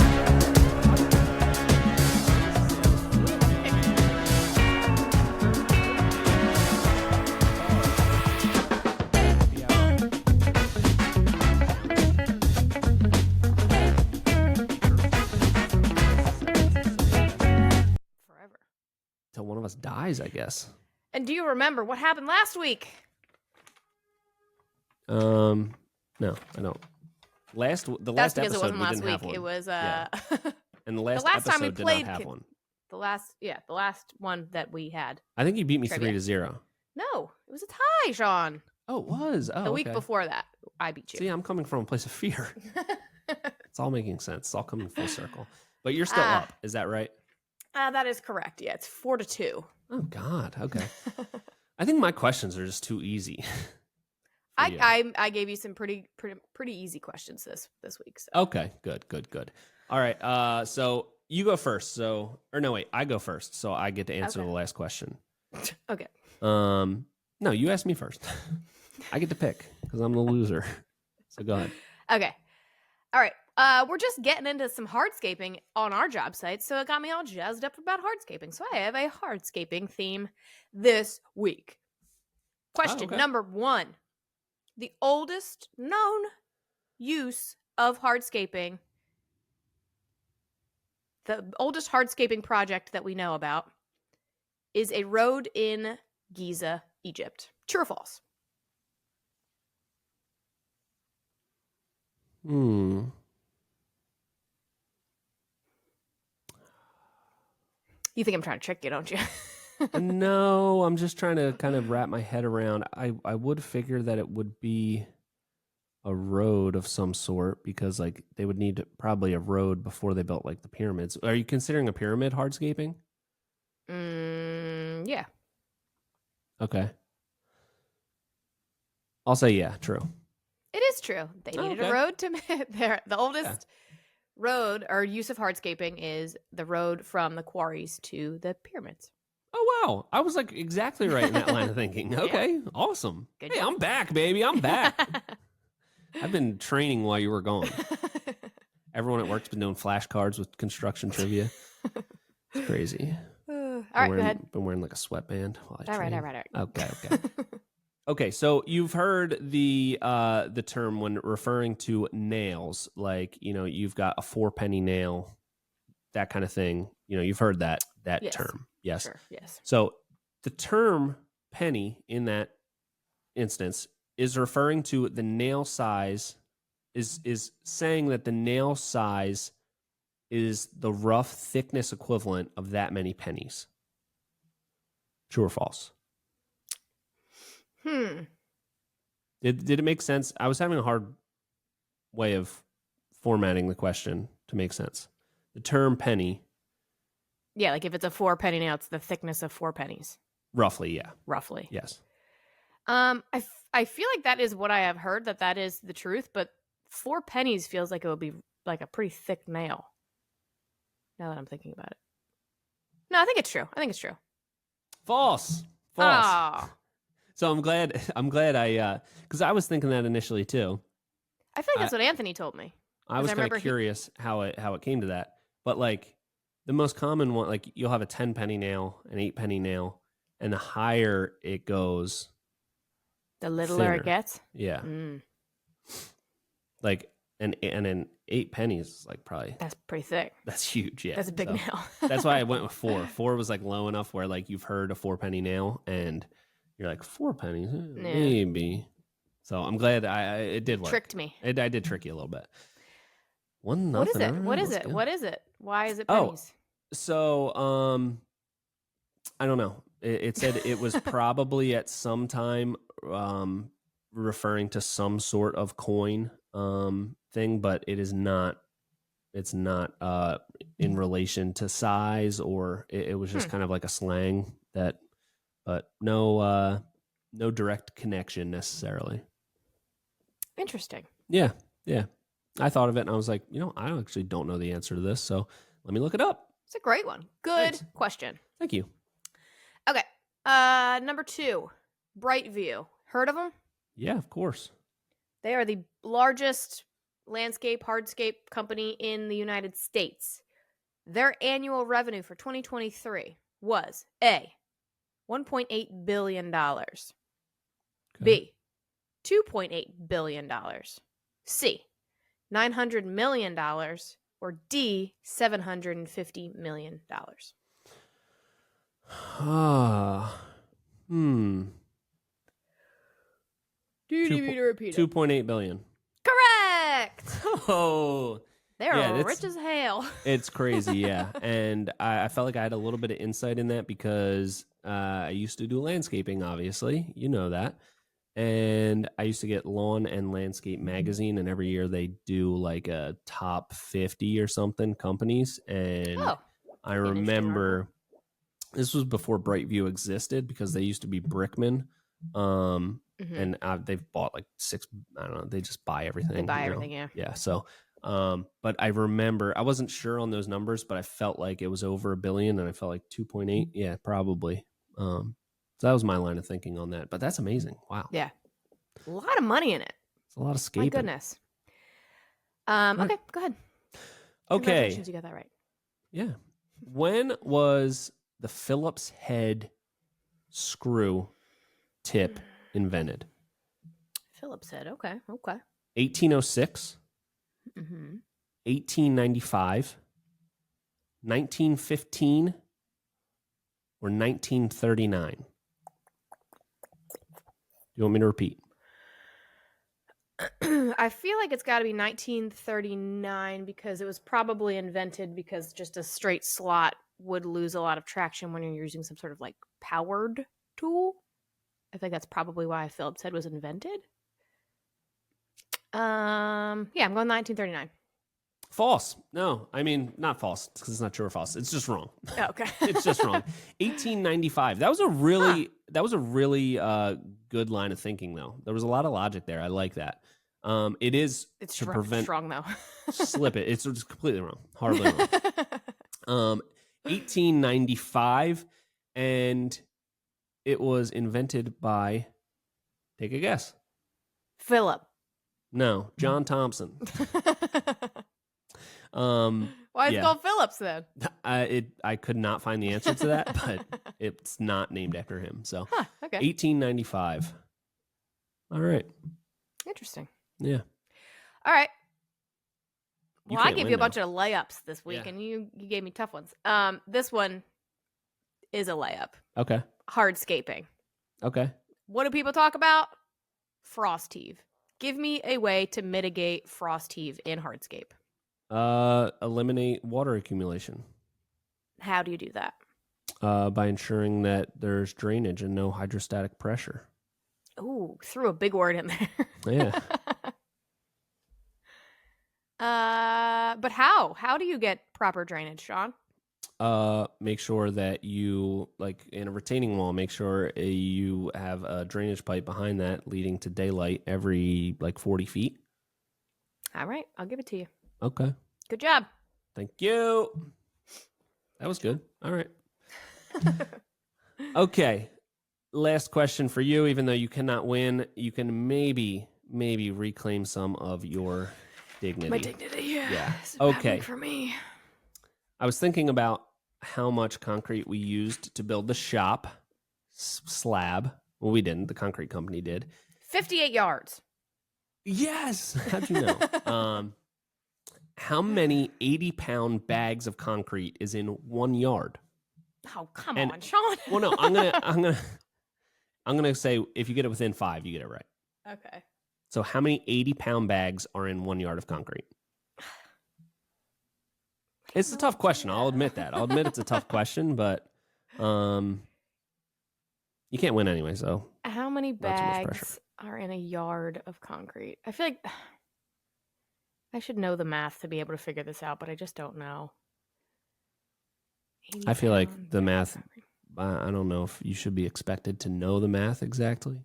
Till one of us dies, I guess. And do you remember what happened last week? No, I don't. The last episode, it wasn't we last didn't week. have one. It was and the last time we episode played did not have one. The last one that we had. I think you beat me Trivia. 3-0. No, it was a tie, Sean. Oh, it was. Oh, the week before that, I beat you. See, I'm coming from a place of fear. It's all making sense. It's all coming full circle. But you're still up. Is that right? That is correct. Yeah, it's 4-2. Oh God. Okay. I think my questions are just too easy. for you. I gave you some pretty easy questions this week. So. Okay. Good. All right. So you go first. So, or no, wait, I go first. So I get to answer Okay. the last question. Okay. No, you ask me first. I get to pick because I'm the loser. So go ahead. Okay. All right. We're just getting into some hardscaping on our job site, so it got me all jazzed up about hardscaping. So I have a hardscaping theme this week. Question number 1. The oldest known use of hardscaping, the oldest hardscaping project that we know about, is a road in Giza, Egypt. True or false? Hmm. You think I'm trying to trick you, don't you? No, I'm just trying to kind of wrap my head around. I would figure that it would be a road of some sort because like they would need probably a road before they built like the pyramids. Are you considering a pyramid hardscaping? Yeah. Okay. I'll say yeah, true. It is true. They needed a road to the oldest road or use of hardscaping is the road from the quarries to the pyramids. Oh wow. I was like exactly right in that line of thinking. Okay, awesome. Good Hey, job. I'm back, baby. I'm back. I've been training while you were gone. Everyone at work's been doing flashcards with construction trivia. It's crazy. All right, go ahead. Been wearing like a sweatband while I train. All right. Okay. Okay, so you've heard the term when referring to nails, like, you know, you've got a 4-penny nail, that kind of thing. You know, you've heard that term. Yes. Sure, yes. So the term penny in that instance is referring to the nail size, is saying that the nail size is the rough thickness equivalent of that many pennies. True or false? Did it make sense? I was having a hard way of formatting the question to make sense. The term penny. Yeah, like if it's a 4-penny nail, it's the thickness of 4 pennies. Roughly, yeah. Roughly. Yes. I feel like that is what I have heard, that is the truth, but 4 pennies feels like it would be like a pretty thick nail. Now that I'm thinking about it. No, I think it's true. False. Oh. So I'm glad I because I was thinking that initially too. I feel like that's what Anthony told me. I was kind of curious how it came to that. But like the most common one, like you'll have a 10-penny nail, an 8-penny nail, and the higher it goes, the littler thinner. it gets. Yeah. Like and an 8 pennies is like probably that's pretty thick. That's huge. Yeah. That's a big nail. That's why I went with 4. 4 was like low enough where like you've heard a 4-penny nail and you're like 4 pennies, maybe. So I'm glad it did work. Tricked me. I did trick you a little bit. 1-0. What is it? What is it? What is it? Why is it pennies? So I don't know. It said it was probably at some time referring to some sort of coin thing, but it is not. It's not in relation to size, or it was just kind of like a slang that, but no direct connection necessarily. Interesting. Yeah. I thought of it and I was like, I actually don't know the answer to this, so let me look it up. It's a great one. Good question. Thank you. Okay. Number 2, Brightview. Heard of them? Yeah, of course. They are the largest landscape hardscape company in the United States. Their annual revenue for 2023 was A, $1.8 billion. Okay. B, $2.8 billion. C, $900 million. Or D, $750 million. Do you need me to repeat it? $2.8 billion. Correct! Oh. They're rich as hell. It's crazy, yeah. And I felt like I had a little bit of insight in that because I used to do landscaping, obviously. You know that. And I used to get Lawn and Landscape magazine, and every year they do like a top 50 or something companies. And I An interesting article. remember this was before Brightview existed because they used to be Brickman. And they've bought like 6, I don't know, they just buy everything. They buy everything, yeah. Yeah. So, but I remember, I wasn't sure on those numbers, but I felt like it was over $1 billion, and I felt like 2.8. Yeah, probably. So that was my line of thinking on that, but that's amazing. Wow. Yeah. A lot of money in it. It's a lot of scaping. My goodness. Okay, go ahead. Okay. Congratulations, you got that right. Yeah. When was the Phillips head screw tip invented? Phillips head. Okay. 1806, 1895, 1915, or 1939? You want me to repeat? I feel like it's got to be 1939 because it was probably invented because just a straight slot would lose a lot of traction when you're using some sort of like powered tool. I think that's probably why a Phillips head was invented. Yeah, I'm going 1939. False. No, I mean, not false because it's not true or false. It's just wrong. Oh, okay. It's just wrong. 1895. That was a really good line of thinking, though. There was a lot of logic there. I like that. It is it's to prevent strong though. slip it. It's just completely wrong. Horribly wrong. 1895, and it was invented by. Take a guess. Philip. No, John Thompson. Why is it called Phillips then? I could not find the answer to that, but it's not named after him. So, okay. 1895. All right. Interesting. Yeah. All right. Well, I gave you a bunch now. of layups this week, and you gave me tough ones. This one is a layup. Okay. Hardscaping. Okay. What do people talk about? Frost heave. Give me a way to mitigate frost heave in hardscape. Eliminate water accumulation. How do you do that? By ensuring that there's drainage and no hydrostatic pressure. Ooh, threw a big word in there. Yeah. But how? How do you get proper drainage, Sean? Make sure that you, like in a retaining wall, make sure you have a drainage pipe behind that leading to daylight every like 40 feet. All right, I'll give it to you. Okay. Good job. Thank you. That was good. All right. Okay. Last question for you. Even though you cannot win, you can maybe reclaim some of your dignity. My dignity, yeah. Okay. For me. I was thinking about how much concrete we used to build the shop slab. Well, we didn't. The concrete company did. 58 yards. Yes. How'd you know? How many 80-pound bags of concrete is in 1 yard? Oh, come on, Sean. Well, no, I'm gonna say if you get it within 5, you get it right. Okay. So how many 80-pound bags are in 1 yard of concrete? It's a tough question. I'll admit that. I'll admit it's a tough question, but you can't win anyway, so. How many bags are in a yard of concrete? I feel like I should know the math to be able to figure this out, but I just don't know. I feel like the math, I don't know if you should be expected to know the math exactly.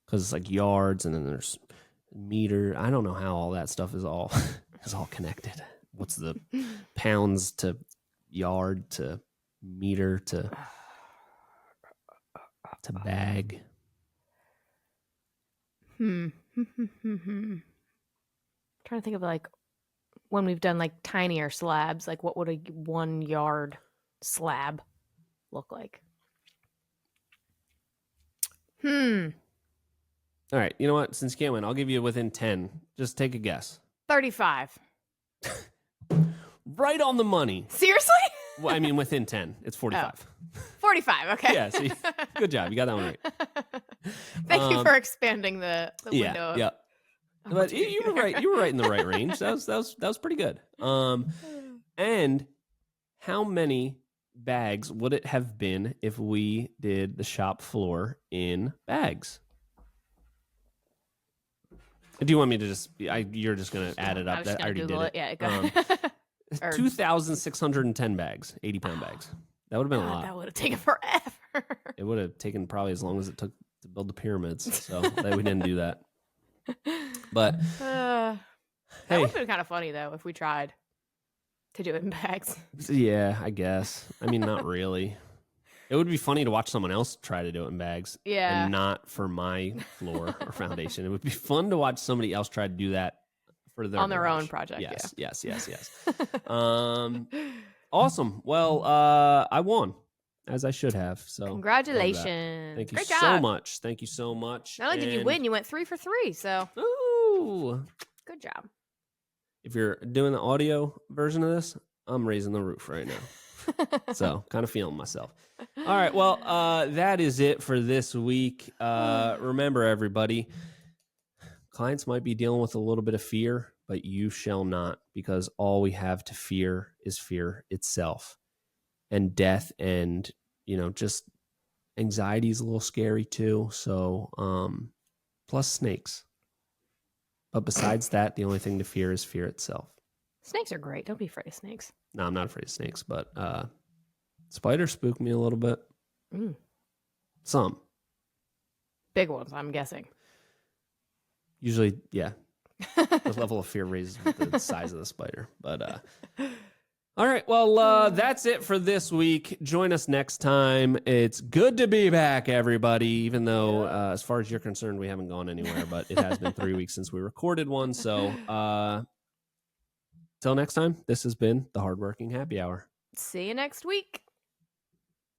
Because it's like yards and then there's meter. I don't know how all that stuff is all connected. What's the pounds to yard to meter to bag? Trying to think of like when we've done like tinier slabs, like what would a 1 yard slab look like? All right, you know what? Since you can't win, I'll give you within 10. Just take a guess. 35. Right on the money. Seriously? Well, I mean, within 10. It's 45. 45, okay. Yeah, see, good job. You got that one right. Thank you for expanding the window. Yeah. But you were right. You were right in the right range. That was pretty good. And how many bags would it have been if we did the shop floor in bags? Do you want me to just? You're just gonna add it up. I already Google did it. Yeah. Or 2,610 bags, 80-pound bags. That would have been a lot. That would have taken forever. It would have taken probably as long as it took to build the pyramids. So that we didn't do that. But That hey, would have been kind of funny though if we tried to do it in bags. yeah, I guess. I mean, not really. It would be funny to watch someone else try to do it in bags. Yeah. And not for my floor or foundation. It would be fun to watch somebody else try to do that for their On their garage. own project. Yes. Awesome. Well, I won, as I should have. So congratulations. Thank you Great so job. much. Thank you so much. Not only did you win, you went 3 for 3. So Ooh. good job. If you're doing the audio version of this, I'm raising the roof right now. So kind of feeling myself. All right. Well, that is it for this week. Remember, everybody, clients might be dealing with a little bit of fear, but you shall not, because all we have to fear is fear itself, and death, and just anxiety is a little scary too. So plus snakes. But besides that, the only thing to fear is fear itself. Snakes are great. Don't be afraid of snakes. No, I'm not afraid of snakes, but spiders spook me a little bit. Some. Big ones, I'm guessing. Usually, yeah. The level of fear raises with the size of the spider. But all right, well, that's it for this week. Join us next time. It's good to be back, everybody, even though as far as you're concerned, we haven't gone anywhere, but it has been 3 weeks since we recorded one. So till next time, this has been the Hardworking Happy Hour. See you next week.